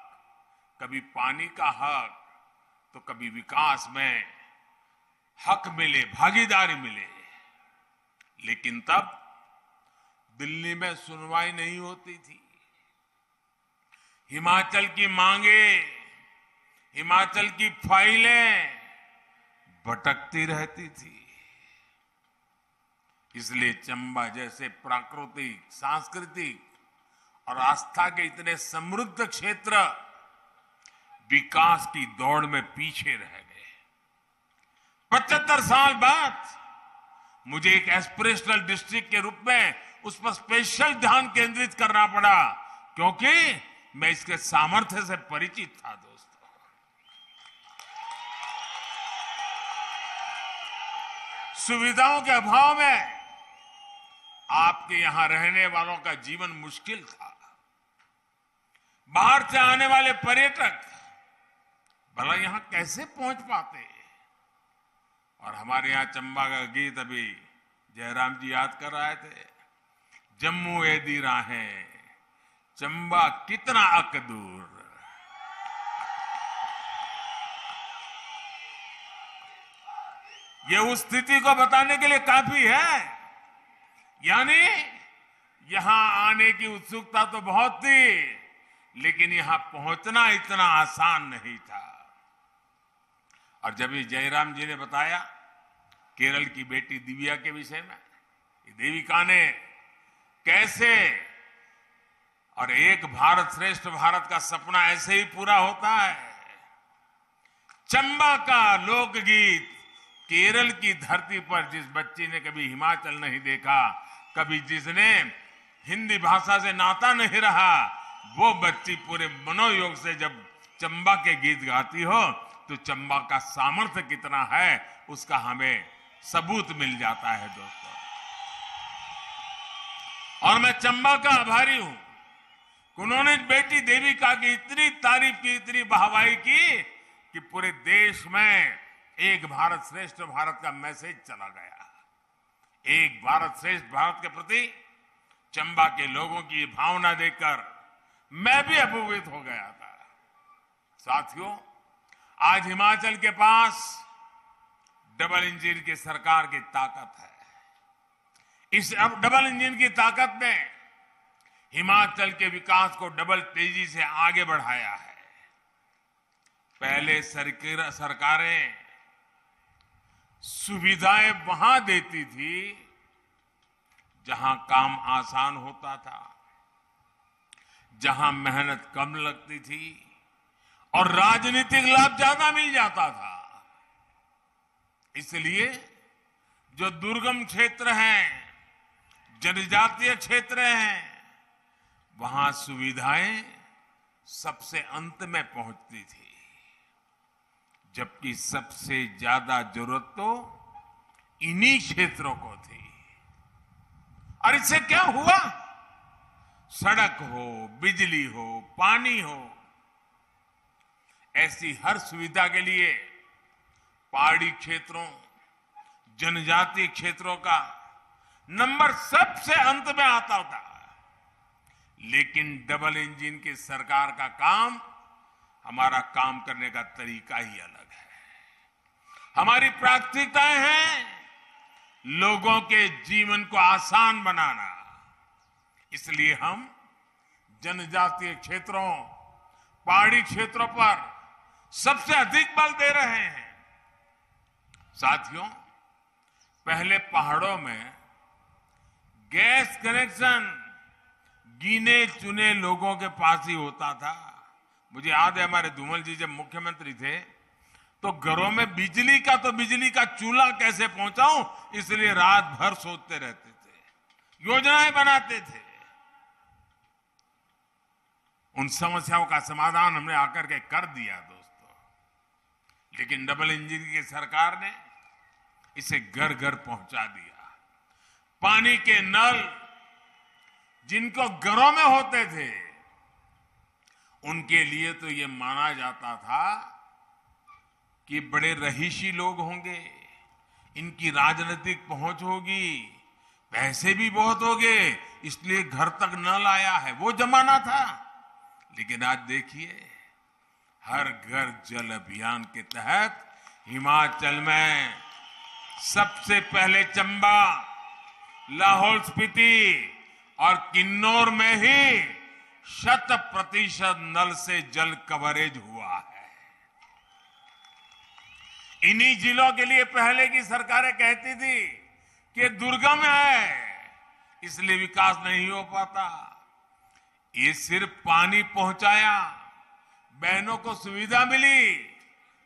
Speaker 4: कभी पानी का हक, तो कभी विकास में हक मिले, भागीदारी मिले। लेकिन तब दिल्ली में सुनवाई नहीं होती थी। हिमाचल की मांगे, हिमाचल की फाइलें भटकती रहती थी। इसलिए चंबा जैसे प्राकृतिक, सांस्कृतिक और आस्था के इतने समृद्ध क्षेत्र विकास की दौड़ में पीछे रह गए। 75 साल बाद मुझे एक एस्पिरेशनल डिस्ट्रिक्ट के रूप में उस पर स्पेशल ध्यान केंद्रित करना पड़ा, क्योंकि मैं इसके सामर्थ्य से परिचित था। दोस्तों, सुविधाओं के अभाव में आपके यहां रहने वालों का जीवन मुश्किल था। बाहर से आने वाले पर्यटक भला यहां कैसे पहुंच पाते? और हमारे यहां चंबा का गीत अभी जयराम जी याद कर रहे थे, जम्मू एदी राहें चंबा कितना अक दूर। ये उस स्थिति को बताने के लिए काफी है। यानी यहां आने की उत्सुकता तो बहुत थी, लेकिन यहां पहुंचना इतना आसान नहीं था। और जब ये जयराम जी ने बताया केरल की बेटी दिव्या के विषय में, देविका ने कैसे, और एक भारत श्रेष्ठ भारत का सपना ऐसे ही पूरा होता है। चंबा का लोकगीत केरल की धरती पर जिस बच्ची ने कभी हिमाचल नहीं देखा, कभी जिसने हिंदी भाषा से नाता नहीं रहा, वो बच्ची पूरे मनोयोग से जब चंबा के गीत गाती हो तो चंबा का सामर्थ्य कितना है उसका हमें सबूत मिल जाता है दोस्तों। और मैं चंबा का आभारी हूं, उन्होंने बेटी देविका की इतनी तारीफ की, इतनी वाहवाही की कि पूरे देश में एक भारत श्रेष्ठ भारत का मैसेज चला गया। एक भारत श्रेष्ठ भारत के प्रति चंबा के लोगों की भावना देखकर मैं भी अभिभूत हो गया था। साथियों, आज हिमाचल के पास डबल इंजन की सरकार की ताकत है। इस डबल इंजन की ताकत ने हिमाचल के विकास को डबल तेजी से आगे बढ़ाया है। पहले सरकारें सुविधाएं वहां देती थी जहां काम आसान होता था, जहां मेहनत कम लगती थी और राजनीतिक लाभ ज्यादा मिल जाता था। इसलिए जो दुर्गम क्षेत्र हैं, जनजातीय क्षेत्र हैं, वहां सुविधाएं सबसे अंत में पहुंचती थी, जबकि सबसे ज्यादा जरूरत तो इन्हीं क्षेत्रों को थी। और इससे क्या हुआ? सड़क हो, बिजली हो, पानी हो, ऐसी हर सुविधा के लिए पहाड़ी क्षेत्रों, जनजातीय क्षेत्रों का नंबर सबसे अंत में आता था। लेकिन डबल इंजन की सरकार का काम, हमारा काम करने का तरीका ही अलग है। हमारी प्राथमिकताएं हैं लोगों के जीवन को आसान बनाना। इसलिए हम जनजातीय क्षेत्रों, पहाड़ी क्षेत्रों पर सबसे अधिक बल दे रहे हैं। साथियों, पहले पहाड़ों में गैस कनेक्शन गिने चुने लोगों के पास ही होता था। मुझे याद है हमारे धूमल जी जब मुख्यमंत्री थे तो घरों में बिजली का चूल्हा कैसे पहुंचाऊं, इसलिए रात भर सोचते रहते थे, योजनाएं बनाते थे। उन समस्याओं का समाधान हमने आकर के कर दिया दोस्तों। लेकिन डबल इंजन की सरकार ने इसे घर घर पहुंचा दिया। पानी के नल जिनको घरों में होते थे, उनके लिए तो ये माना जाता था कि बड़े रहीशी लोग होंगे, इनकी राजनीतिक पहुंच होगी, पैसे भी बहुत होंगे, इसलिए घर तक नल आया है, वो जमाना था। लेकिन आज देखिए, हर घर जल अभियान के तहत हिमाचल में सबसे पहले चंबा, लाहौल स्पीति और किन्नौर में ही 100% नल से जल कवरेज हुआ है। इन्हीं जिलों के लिए पहले की सरकारें कहती थी कि दुर्गम है, इसलिए विकास नहीं हो पाता। ये सिर्फ पानी पहुंचाया, बहनों को सुविधा मिली,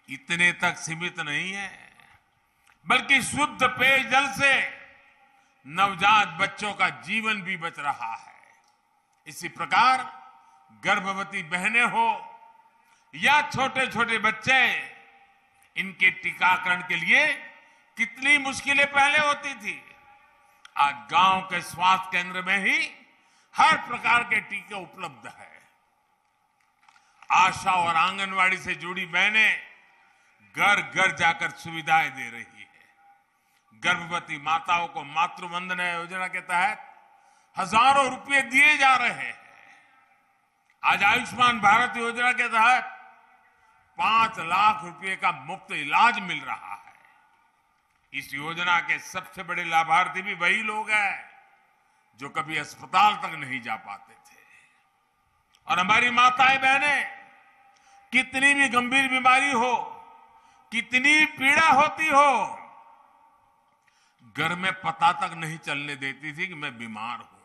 Speaker 4: इतने तक सीमित नहीं है, बल्कि शुद्ध पेयजल से नवजात बच्चों का जीवन भी बच रहा है। इसी प्रकार गर्भवती बहनें हो या छोटे छोटे बच्चे, इनके टीकाकरण के लिए कितनी मुश्किलें पहले होती थी। आज गांव के स्वास्थ्य केंद्र में ही हर प्रकार के टीके उपलब्ध है। आशा और आंगनवाड़ी से जुड़ी बहनें घर घर जाकर सुविधाएं दे रही है। गर्भवती माताओं को मातृ वंदना योजना के तहत हजारों रुपए दिए जा रहे हैं। आज आयुष्मान भारत योजना के तहत 5 लाख रुपए का मुफ्त इलाज मिल रहा है। इस योजना के सबसे बड़े लाभार्थी भी वही लोग हैं जो कभी अस्पताल तक नहीं जा पाते थे। और हमारी माताएं बहनें, कितनी भी गंभीर बीमारी हो, कितनी भी पीड़ा होती हो, घर में पता तक नहीं चलने देती थी कि मैं बीमार हूं।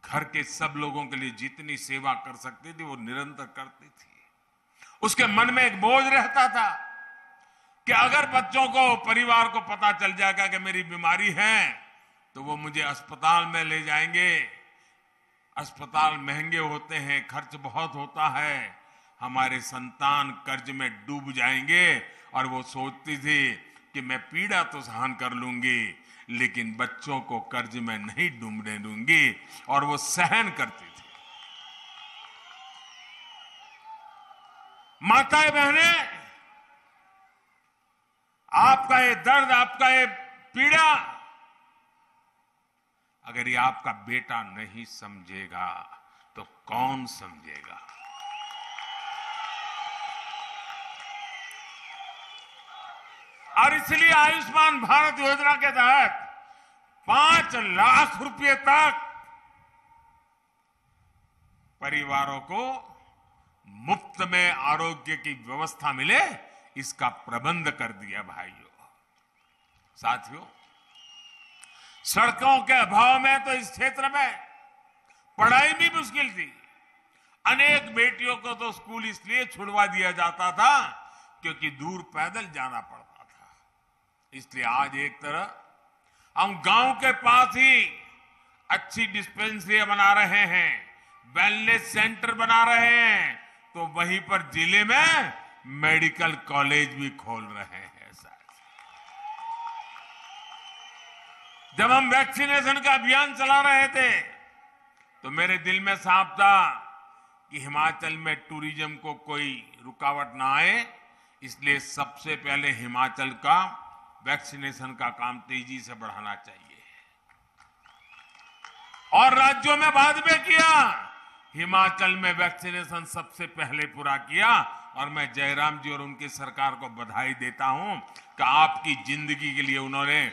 Speaker 4: घर के सब लोगों के लिए जितनी सेवा कर सकती थी वो निरंतर करती थी। उसके मन में एक बोझ रहता था कि अगर बच्चों को, परिवार को पता चल जाएगा कि मेरी बीमारी है तो वो मुझे अस्पताल में ले जाएंगे। अस्पताल महंगे होते हैं, खर्च बहुत होता है, हमारे संतान कर्ज में डूब जाएंगे। और वो सोचती थी कि मैं पीड़ा तो सहन कर लूंगी लेकिन बच्चों को कर्ज में नहीं डूबने दूंगी, और वो सहन करती थी। माताएं बहनें, आपका ये दर्द, आपका ये पीड़ा अगर ये आपका बेटा नहीं समझेगा तो कौन समझेगा? और इसलिए आयुष्मान भारत योजना के तहत 5 लाख रुपए तक परिवारों को मुफ्त में आरोग्य की व्यवस्था मिले, इसका प्रबंध कर दिया। भाइयों, साथियों, सड़कों के अभाव में तो इस क्षेत्र में पढ़ाई भी मुश्किल थी। अनेक बेटियों को तो स्कूल इसलिए छुड़वा दिया जाता था क्योंकि दूर पैदल जाना पड़ता था। इसलिए आज एक तरह हम गांव के पास ही अच्छी डिस्पेंसरी बना रहे हैं, वेलनेस सेंटर बना रहे हैं, तो वहीं पर जिले में मेडिकल कॉलेज भी खोल रहे हैं। जब हम वैक्सीनेशन का अभियान चला रहे थे तो मेरे दिल में साफ था कि हिमाचल में टूरिज्म को कोई रुकावट ना आए, इसलिए सबसे पहले हिमाचल का वैक्सीनेशन का काम तेजी से बढ़ाना चाहिए। और राज्यों में बाद में किया, हिमाचल में वैक्सीनेशन सबसे पहले पूरा किया। और मैं जयराम जी और उनकी सरकार को बधाई देता हूं कि आपकी जिंदगी के लिए उन्होंने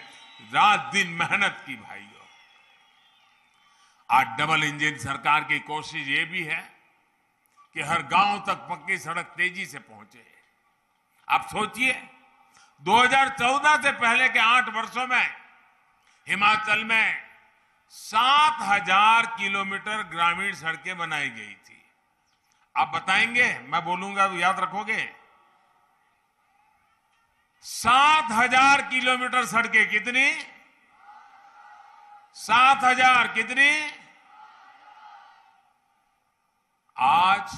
Speaker 4: रात दिन मेहनत की। भाइयों, आज डबल इंजन सरकार की कोशिश ये भी है कि हर गांव तक पक्की सड़क तेजी से पहुंचे। आप सोचिए, 2014 से पहले के 8 वर्षों में हिमाचल में 7,000 किलोमीटर ग्रामीण सड़कें बनाई गई थी। आप बताएंगे, मैं बोलूंगा तो याद रखोगे? 7,000 किलोमीटर सड़कें। कितनी? 7,000 कितनी? आज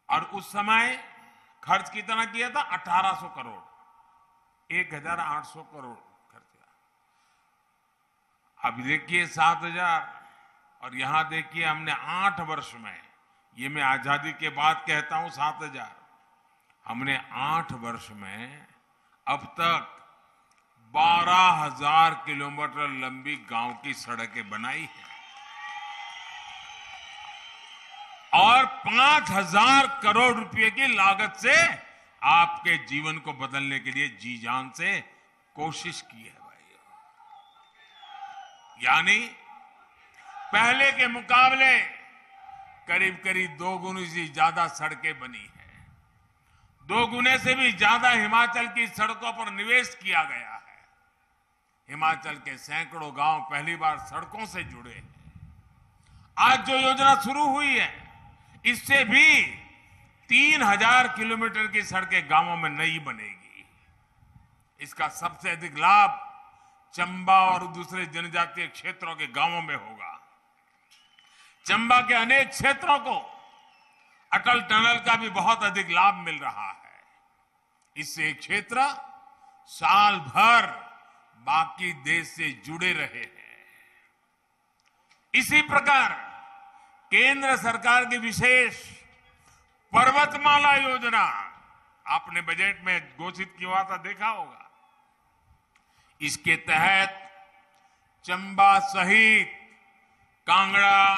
Speaker 4: और उस समय खर्च कितना किया था? 1,800 करोड़, 1,800 करोड़ खर्च किया। अब देखिए 7,000, और यहां देखिए हमने 8 वर्ष में, ये मैं आजादी के बाद कहता हूं 7,000, हमने 8 वर्ष में अब तक 12,000 किलोमीटर लंबी गांव की सड़कें बनाई हैं और 5,000 करोड़ रुपए की लागत से आपके जीवन को बदलने के लिए जी जान से कोशिश की है। भाई, यानी पहले के मुकाबले करीब करीब 2 गुनी से ज्यादा सड़कें बनी है। 2 गुने से भी ज्यादा हिमाचल की सड़कों पर निवेश किया गया है। हिमाचल के सैकड़ों गांव पहली बार सड़कों से जुड़े हैं। आज जो योजना शुरू हुई है, इससे भी 3,000 किलोमीटर की सड़कें गांवों में नई बनेगी। इसका सबसे अधिक लाभ चंबा और दूसरे जनजातीय क्षेत्रों के गांवों में होगा। चंबा के अनेक क्षेत्रों को अटल टनल का भी बहुत अधिक लाभ मिल रहा है। इससे क्षेत्र साल भर बाकी देश से जुड़े रहे हैं। इसी प्रकार केंद्र सरकार की विशेष पर्वतमाला योजना आपने बजट में घोषित किया था, देखा होगा। इसके तहत चंबा सहित कांगड़ा,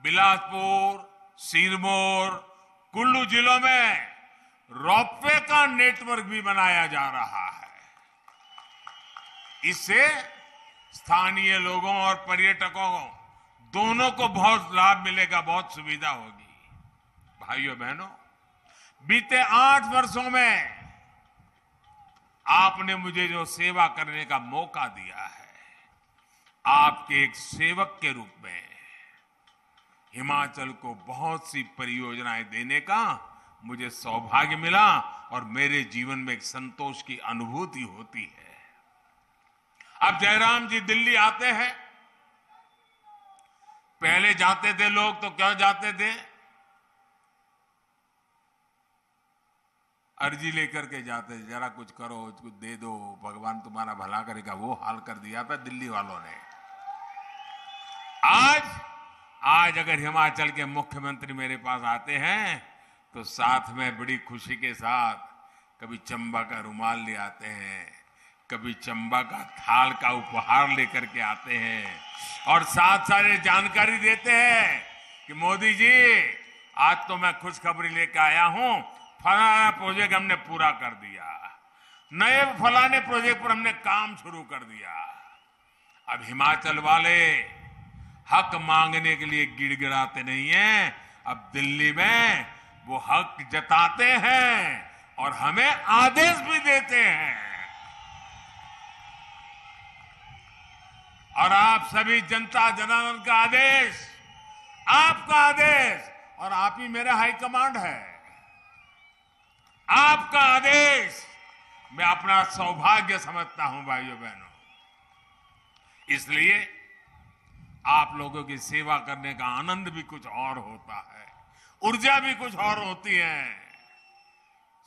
Speaker 4: बिलासपुर, सिरमौर, कुल्लू जिलों में रोपवे का नेटवर्क भी बनाया जा रहा है। इससे स्थानीय लोगों और पर्यटकों को दोनों को बहुत लाभ मिलेगा, बहुत सुविधा होगी। भाइयों बहनों, बीते 8 वर्षों में आपने मुझे जो सेवा करने का मौका दिया है, आपके एक सेवक के रूप में हिमाचल को बहुत सी परियोजनाएं देने का मुझे सौभाग्य मिला और मेरे जीवन में एक संतोष की अनुभूति होती है। अब जयराम जी दिल्ली आते हैं, पहले जाते थे लोग तो क्यों जाते थे? अर्जी लेकर के जाते, जरा कुछ करो, कुछ दे दो, भगवान तुम्हारा भला करेगा, वो हाल कर दिया था दिल्ली वालों ने। आज अगर हिमाचल के मुख्यमंत्री मेरे पास आते हैं तो साथ में बड़ी खुशी के साथ कभी चंबा का रुमाल ले आते हैं, कभी चंबा का थाल का उपहार लेकर के आते हैं और साथ सारे जानकारी देते हैं कि मोदी जी आज तो मैं खुशखबरी लेकर आया हूं, फलाना प्रोजेक्ट हमने पूरा कर दिया, नए फलाने प्रोजेक्ट पर हमने काम शुरू कर दिया। अब हिमाचल वाले हक मांगने के लिए गिड़गिड़ाते नहीं हैं, अब दिल्ली में वो हक जताते हैं और हमें आदेश भी देते हैं। और आप सभी जनता जनार्दन का आदेश, आपका आदेश, और आप ही मेरा हाईकमांड है, आपका आदेश मैं अपना सौभाग्य समझता हूं भाइयों बहनों। इसलिए आप लोगों की सेवा करने का आनंद भी कुछ और होता है, ऊर्जा भी कुछ और होती है।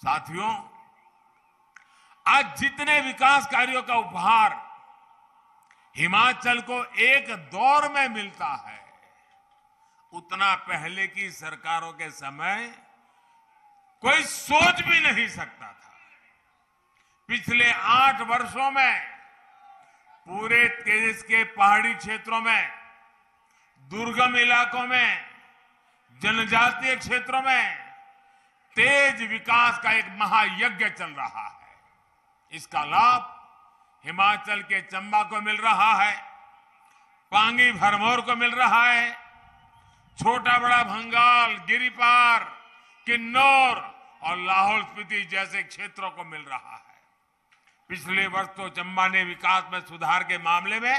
Speaker 4: साथियों, आज जितने विकास कार्यों का उपहार हिमाचल को एक दौर में मिलता है, उतना पहले की सरकारों के समय कोई सोच भी नहीं सकता था। पिछले 8 वर्षों में पूरे देश के पहाड़ी क्षेत्रों में, दुर्गम इलाकों में, जनजातीय क्षेत्रों में तेज विकास का एक महायज्ञ चल रहा है। इसका लाभ हिमाचल के चंबा को मिल रहा है, पांगी भरमौर को मिल रहा है, छोटा बड़ा भंगाल, गिरिपार, किन्नौर और लाहौल स्पीति जैसे क्षेत्रों को मिल रहा है। पिछले वर्ष तो चंबा ने विकास में सुधार के मामले में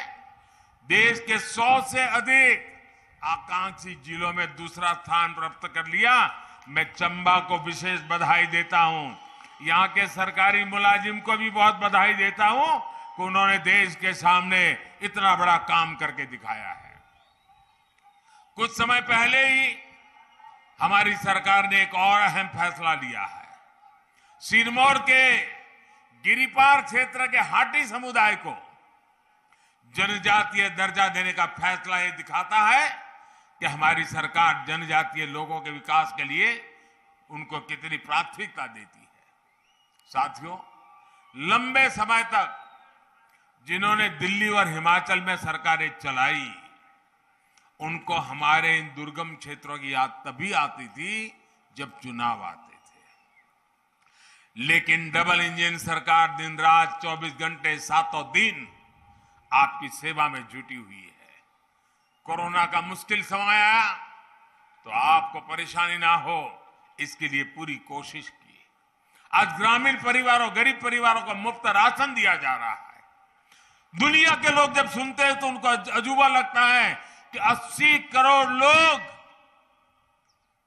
Speaker 4: देश के 100 से अधिक आकांक्षी जिलों में दूसरा स्थान प्राप्त कर लिया। मैं चंबा को विशेष बधाई देता हूं, यहां के सरकारी मुलाजिम को भी बहुत बधाई देता हूं कि उन्होंने देश के सामने इतना बड़ा काम करके दिखाया है। कुछ समय पहले ही हमारी सरकार ने एक और अहम फैसला लिया है। सिरमौर के गिरिपार क्षेत्र के हाटी समुदाय को जनजातीय दर्जा देने का फैसला ये दिखाता है कि हमारी सरकार जनजातीय लोगों के विकास के लिए उनको कितनी प्राथमिकता देती है। साथियों, लंबे समय तक जिन्होंने दिल्ली और हिमाचल में सरकारें चलाई, उनको हमारे इन दुर्गम क्षेत्रों की याद तभी आती थी जब चुनाव आते थे। लेकिन डबल इंजन सरकार दिन रात 24 घंटे 7 दिन आपकी सेवा में जुटी हुई है। कोरोना का मुश्किल समय आया तो आपको परेशानी ना हो, इसके लिए पूरी कोशिश की। आज ग्रामीण परिवारों, गरीब परिवारों को मुफ्त राशन दिया जा रहा है। दुनिया के लोग जब सुनते हैं तो उनको अजूबा लगता है कि 80 करोड़ लोग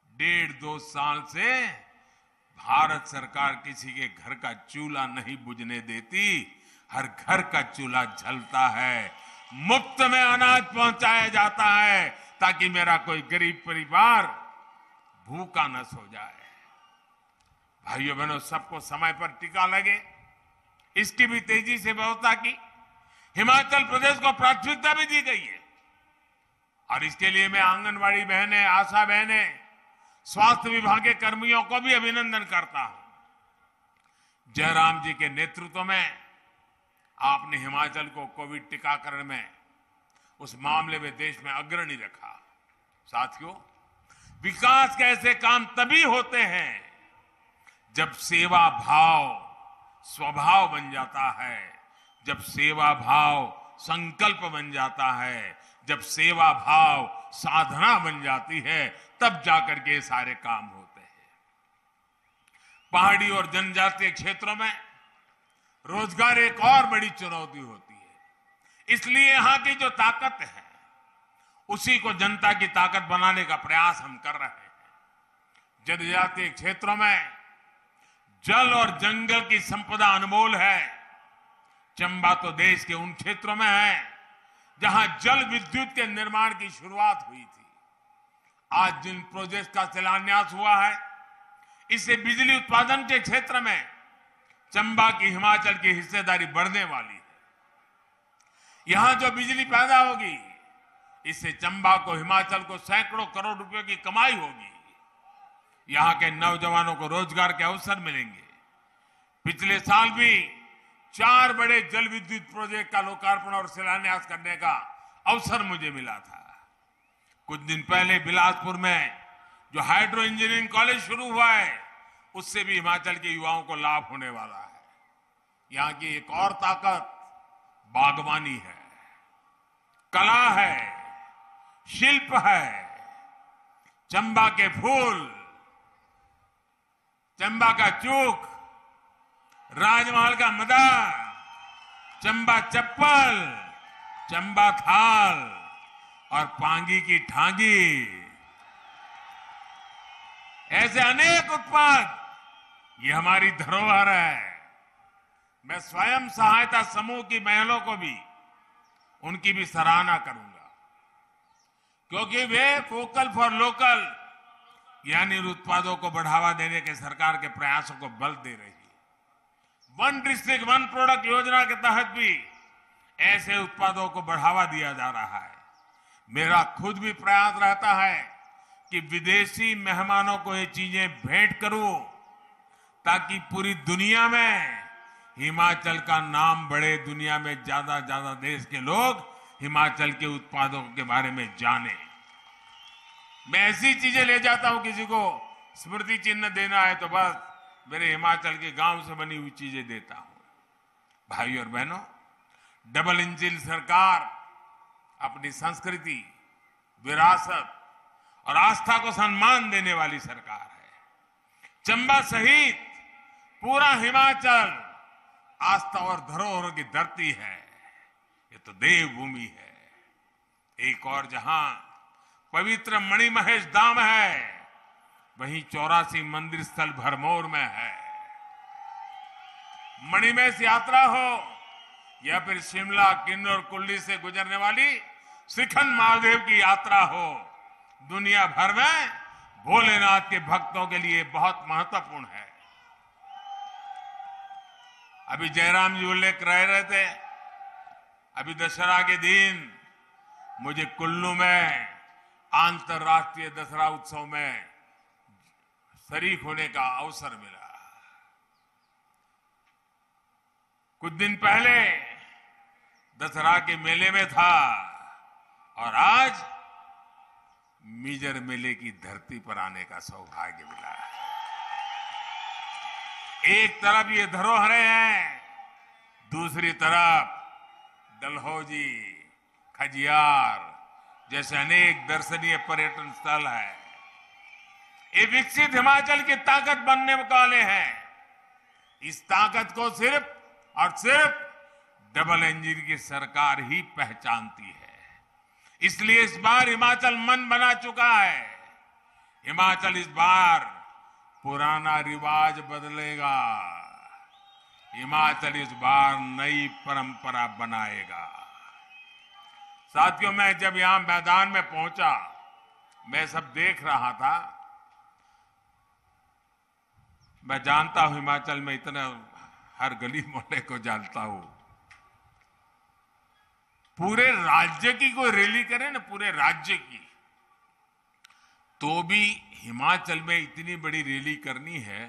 Speaker 4: 1.5-2 साल से भारत सरकार किसी के घर का चूल्हा नहीं बुझने देती, हर घर का चूल्हा जलता है, मुफ्त में अनाज पहुंचाया जाता है ताकि मेरा कोई गरीब परिवार भूखा न सो जाए। भाइयों बहनों, सबको समय पर टीका लगे, इसकी भी तेजी से व्यवस्था की। हिमाचल प्रदेश को प्राथमिकता भी दी गई है और इसके लिए मैं आंगनवाड़ी बहनें, आशा बहनें, स्वास्थ्य विभाग के कर्मियों को भी अभिनंदन करता हूं। जयराम जी के नेतृत्व में आपने हिमाचल को कोविड टीकाकरण में, उस मामले में देश में अग्रणी रखा। साथियों, विकास के ऐसे काम तभी होते हैं जब सेवा भाव स्वभाव बन जाता है, जब सेवा भाव संकल्प बन जाता है, जब सेवा भाव साधना बन जाती है, तब जाकर के सारे काम होते हैं। पहाड़ी और जनजातीय क्षेत्रों में रोजगार एक और बड़ी चुनौती होती है। इसलिए यहां की जो ताकत है उसी को जनता की ताकत बनाने का प्रयास हम कर रहे हैं। जनजातीय क्षेत्रों में जल और जंगल की संपदा अनमोल है। चंबा तो देश के उन क्षेत्रों में है जहां जल विद्युत के निर्माण की शुरुआत हुई थी। आज जिन प्रोजेक्ट का शिलान्यास हुआ है, इससे बिजली उत्पादन के क्षेत्र में चंबा की हिमाचल की हिस्सेदारी बढ़ने वाली है। यहां जो बिजली पैदा होगी, इससे चंबा को, हिमाचल को सैकड़ों करोड़ रुपए की कमाई होगी। यहां के नौजवानों को रोजगार के अवसर मिलेंगे। पिछले साल भी 4 बड़े जल विद्युत प्रोजेक्ट का लोकार्पण और शिलान्यास करने का अवसर मुझे मिला था। कुछ दिन पहले बिलासपुर में जो हाइड्रो इंजीनियरिंग कॉलेज शुरू हुआ है, उससे भी हिमाचल के युवाओं को लाभ होने वाला है। यहां की एक और ताकत बागवानी है, कला है, शिल्प है। चंबा के फूल, चंबा का चूक, राजमहल का मदा, चंबा चप्पल, चंबा थाल और पांगी की ठांगी, ऐसे अनेक उत्पाद ये हमारी धरोहर है। मैं स्वयं सहायता समूह की महिलाओं को भी, उनकी भी सराहना करूंगा, क्योंकि वे वोकल फॉर लोकल यानी उत्पादों को बढ़ावा देने के सरकार के प्रयासों को बल दे रही है। 1 डिस्ट्रिक्ट 1 प्रोडक्ट योजना के तहत भी ऐसे उत्पादों को बढ़ावा दिया जा रहा है। मेरा खुद भी प्रयास रहता है कि विदेशी मेहमानों को ये चीजें भेंट करूं, ताकि पूरी दुनिया में हिमाचल का नाम बढ़े, दुनिया में ज्यादा ज्यादा देश के लोग हिमाचल के उत्पादों के बारे में जाने। मैं ऐसी चीजें ले जाता हूं, किसी को स्मृति चिन्ह देना है तो बस मेरे हिमाचल के गांव से बनी हुई चीजें देता हूं। भाइयों और बहनों, डबल इंजन सरकार अपनी संस्कृति, विरासत और आस्था को सम्मान देने वाली सरकार है। चंबा सहित पूरा हिमाचल आस्था और धरोहर की धरती है। ये तो देवभूमि है। एक और जहां पवित्र मणिमहेश धाम है, वहीं 84 मंदिर स्थल भरमौर में है। मणिमहेश यात्रा हो या फिर शिमला, किन्नौर, कुल्ली से गुजरने वाली श्रीखंड महादेव की यात्रा हो, दुनिया भर में भोलेनाथ के भक्तों के लिए बहुत महत्वपूर्ण है। अभी जयराम जी उल्लेख रहे थे, अभी दशहरा के दिन मुझे कुल्लू में अंतर्राष्ट्रीय दशहरा उत्सव में शरीक होने का अवसर मिला। कुछ दिन पहले दशहरा के मेले में था और आज मिजर मेले की धरती पर आने का सौभाग्य मिला। एक तरफ ये धरोहरें हैं, दूसरी तरफ डलहौजी, खजियार जैसे अनेक दर्शनीय पर्यटन स्थल है। ये विकसित हिमाचल की ताकत बनने वाले हैं। इस ताकत को सिर्फ और सिर्फ डबल इंजन की सरकार ही पहचानती है। इसलिए इस बार हिमाचल मन बना चुका है। हिमाचल इस बार पुराना रिवाज बदलेगा। हिमाचल इस बार नई परंपरा बनाएगा। साथियों, मैं जब यहां मैदान में पहुंचा, मैं सब देख रहा था। मैं जानता हूं हिमाचल में इतना, हर गली मोहल्ले को जानता हूं। पूरे राज्य की कोई रैली करे ना, पूरे राज्य की, तो भी हिमाचल में इतनी बड़ी रैली करनी है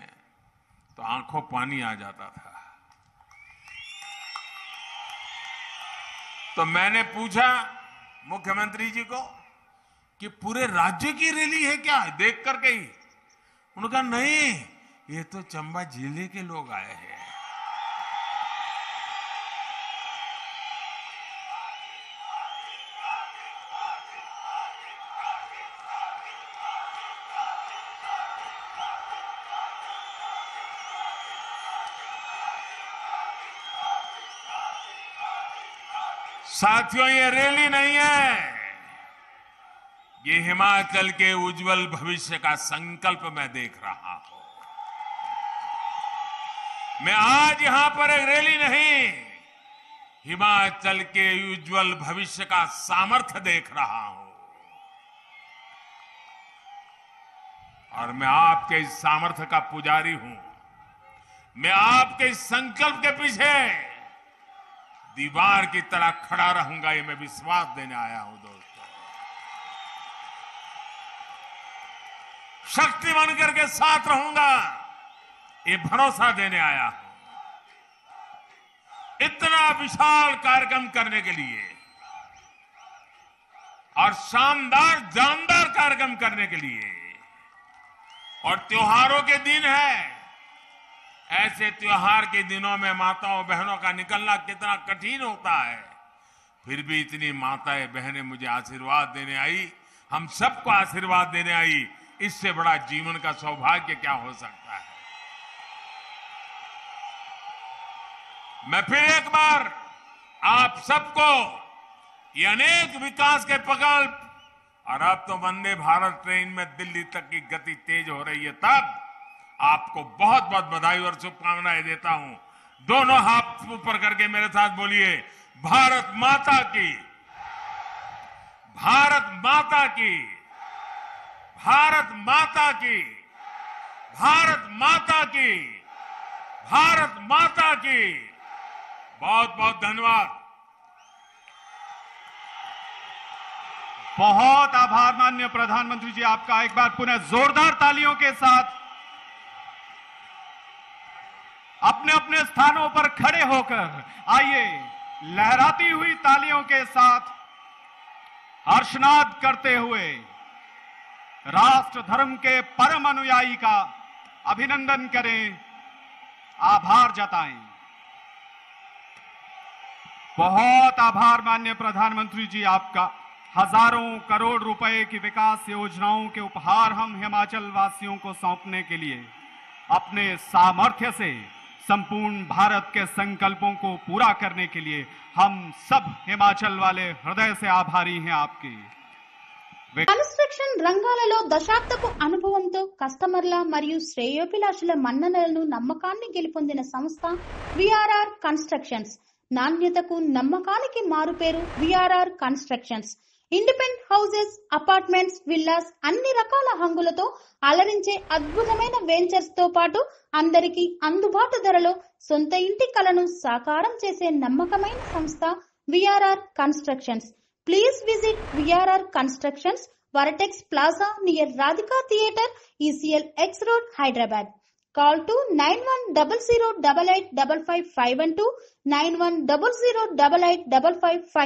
Speaker 4: तो आंखों पानी आ जाता था। तो मैंने पूछा मुख्यमंत्री जी को कि पूरे राज्य की रैली है क्या, देख कर गई? उन्होंने कहा नहीं, ये तो चंबा जिले के लोग आए हैं। साथियों, ये रैली नहीं है, ये हिमाचल के उज्जवल भविष्य का संकल्प मैं देख रहा हूं। मैं आज यहां पर एक रैली नहीं, हिमाचल के उज्जवल भविष्य का सामर्थ्य देख रहा हूं। और मैं आपके इस सामर्थ्य का पुजारी हूं। मैं आपके इस संकल्प के पीछे दीवार की तरह खड़ा रहूंगा, ये मैं विश्वास देने आया हूं दोस्तों। शक्ति बनकर के साथ रहूंगा, ये भरोसा देने आया हूं। इतना विशाल कार्यक्रम करने के लिए और शानदार जानदार कार्यक्रम करने के लिए, और त्योहारों के दिन है, ऐसे त्योहार के दिनों में माताओं बहनों का निकलना कितना कठिन होता है, फिर भी इतनी माताएं बहनें मुझे आशीर्वाद देने आई, हम सबको आशीर्वाद देने आई। इससे बड़ा जीवन का सौभाग्य क्या हो सकता है। मैं फिर एक बार आप सबको ये अनेक विकास के प्रकल्प, और अब तो वंदे भारत ट्रेन में दिल्ली तक की गति तेज हो रही है, तब आपको बहुत बहुत बधाई और शुभकामनाएं देता हूं। दोनों हाथ ऊपर करके मेरे साथ बोलिए, भारत माता की, भारत माता की, भारत माता की, भारत माता की, भारत माता की। बहुत बहुत धन्यवाद।
Speaker 1: बहुत आभार माननीय प्रधानमंत्री जी आपका। एक बार पुनः जोरदार तालियों के साथ अपने अपने स्थानों पर खड़े होकर आइए, लहराती हुई तालियों के साथ हर्षनाद करते हुए राष्ट्र धर्म के परम अनुयायी का अभिनंदन करें, आभार जताएं। बहुत आभार माननीय प्रधानमंत्री जी आपका। हजारों करोड़ रुपए की विकास योजनाओं के उपहार हम हिमाचल वासियों को सौंपने के लिए अपने सामर्थ्य से संपूर्ण भारत के संकल्पों को पूरा करने के लिए हम सब हिमाचल वाले हृदय से आभारी हैं आपके।
Speaker 3: కన్స్ట్రక్షన్ రంగాలలో దశాబ్దపు అనుభవంతో కస్టమర్ల మరియు శ్రేయోభిలాషుల మన్ననలను నమ్మకాన్ని గెలుపొందిన సంస్థ విఆర్ఆర్ కన్స్ట్రక్షన్స్. నాణ్యతకు నమ్మకానికి మారుపేరు VRR constructions. Independent houses, apartments, villas అన్ని రకాల హంగులతో అలరించే అద్భుతమైన వెంచర్స్ తో పాటు అందరికీ అందుబాటు ధరలో సొంత ఇంటి కలను సాకారం చేసే నమ్మకమైన సంస్థ VRR constructions. Please visit VRR Constructions, Varatex Plaza near Radhika Theatre, ECL X Road, Hyderabad. Call to 9100885551 91008855.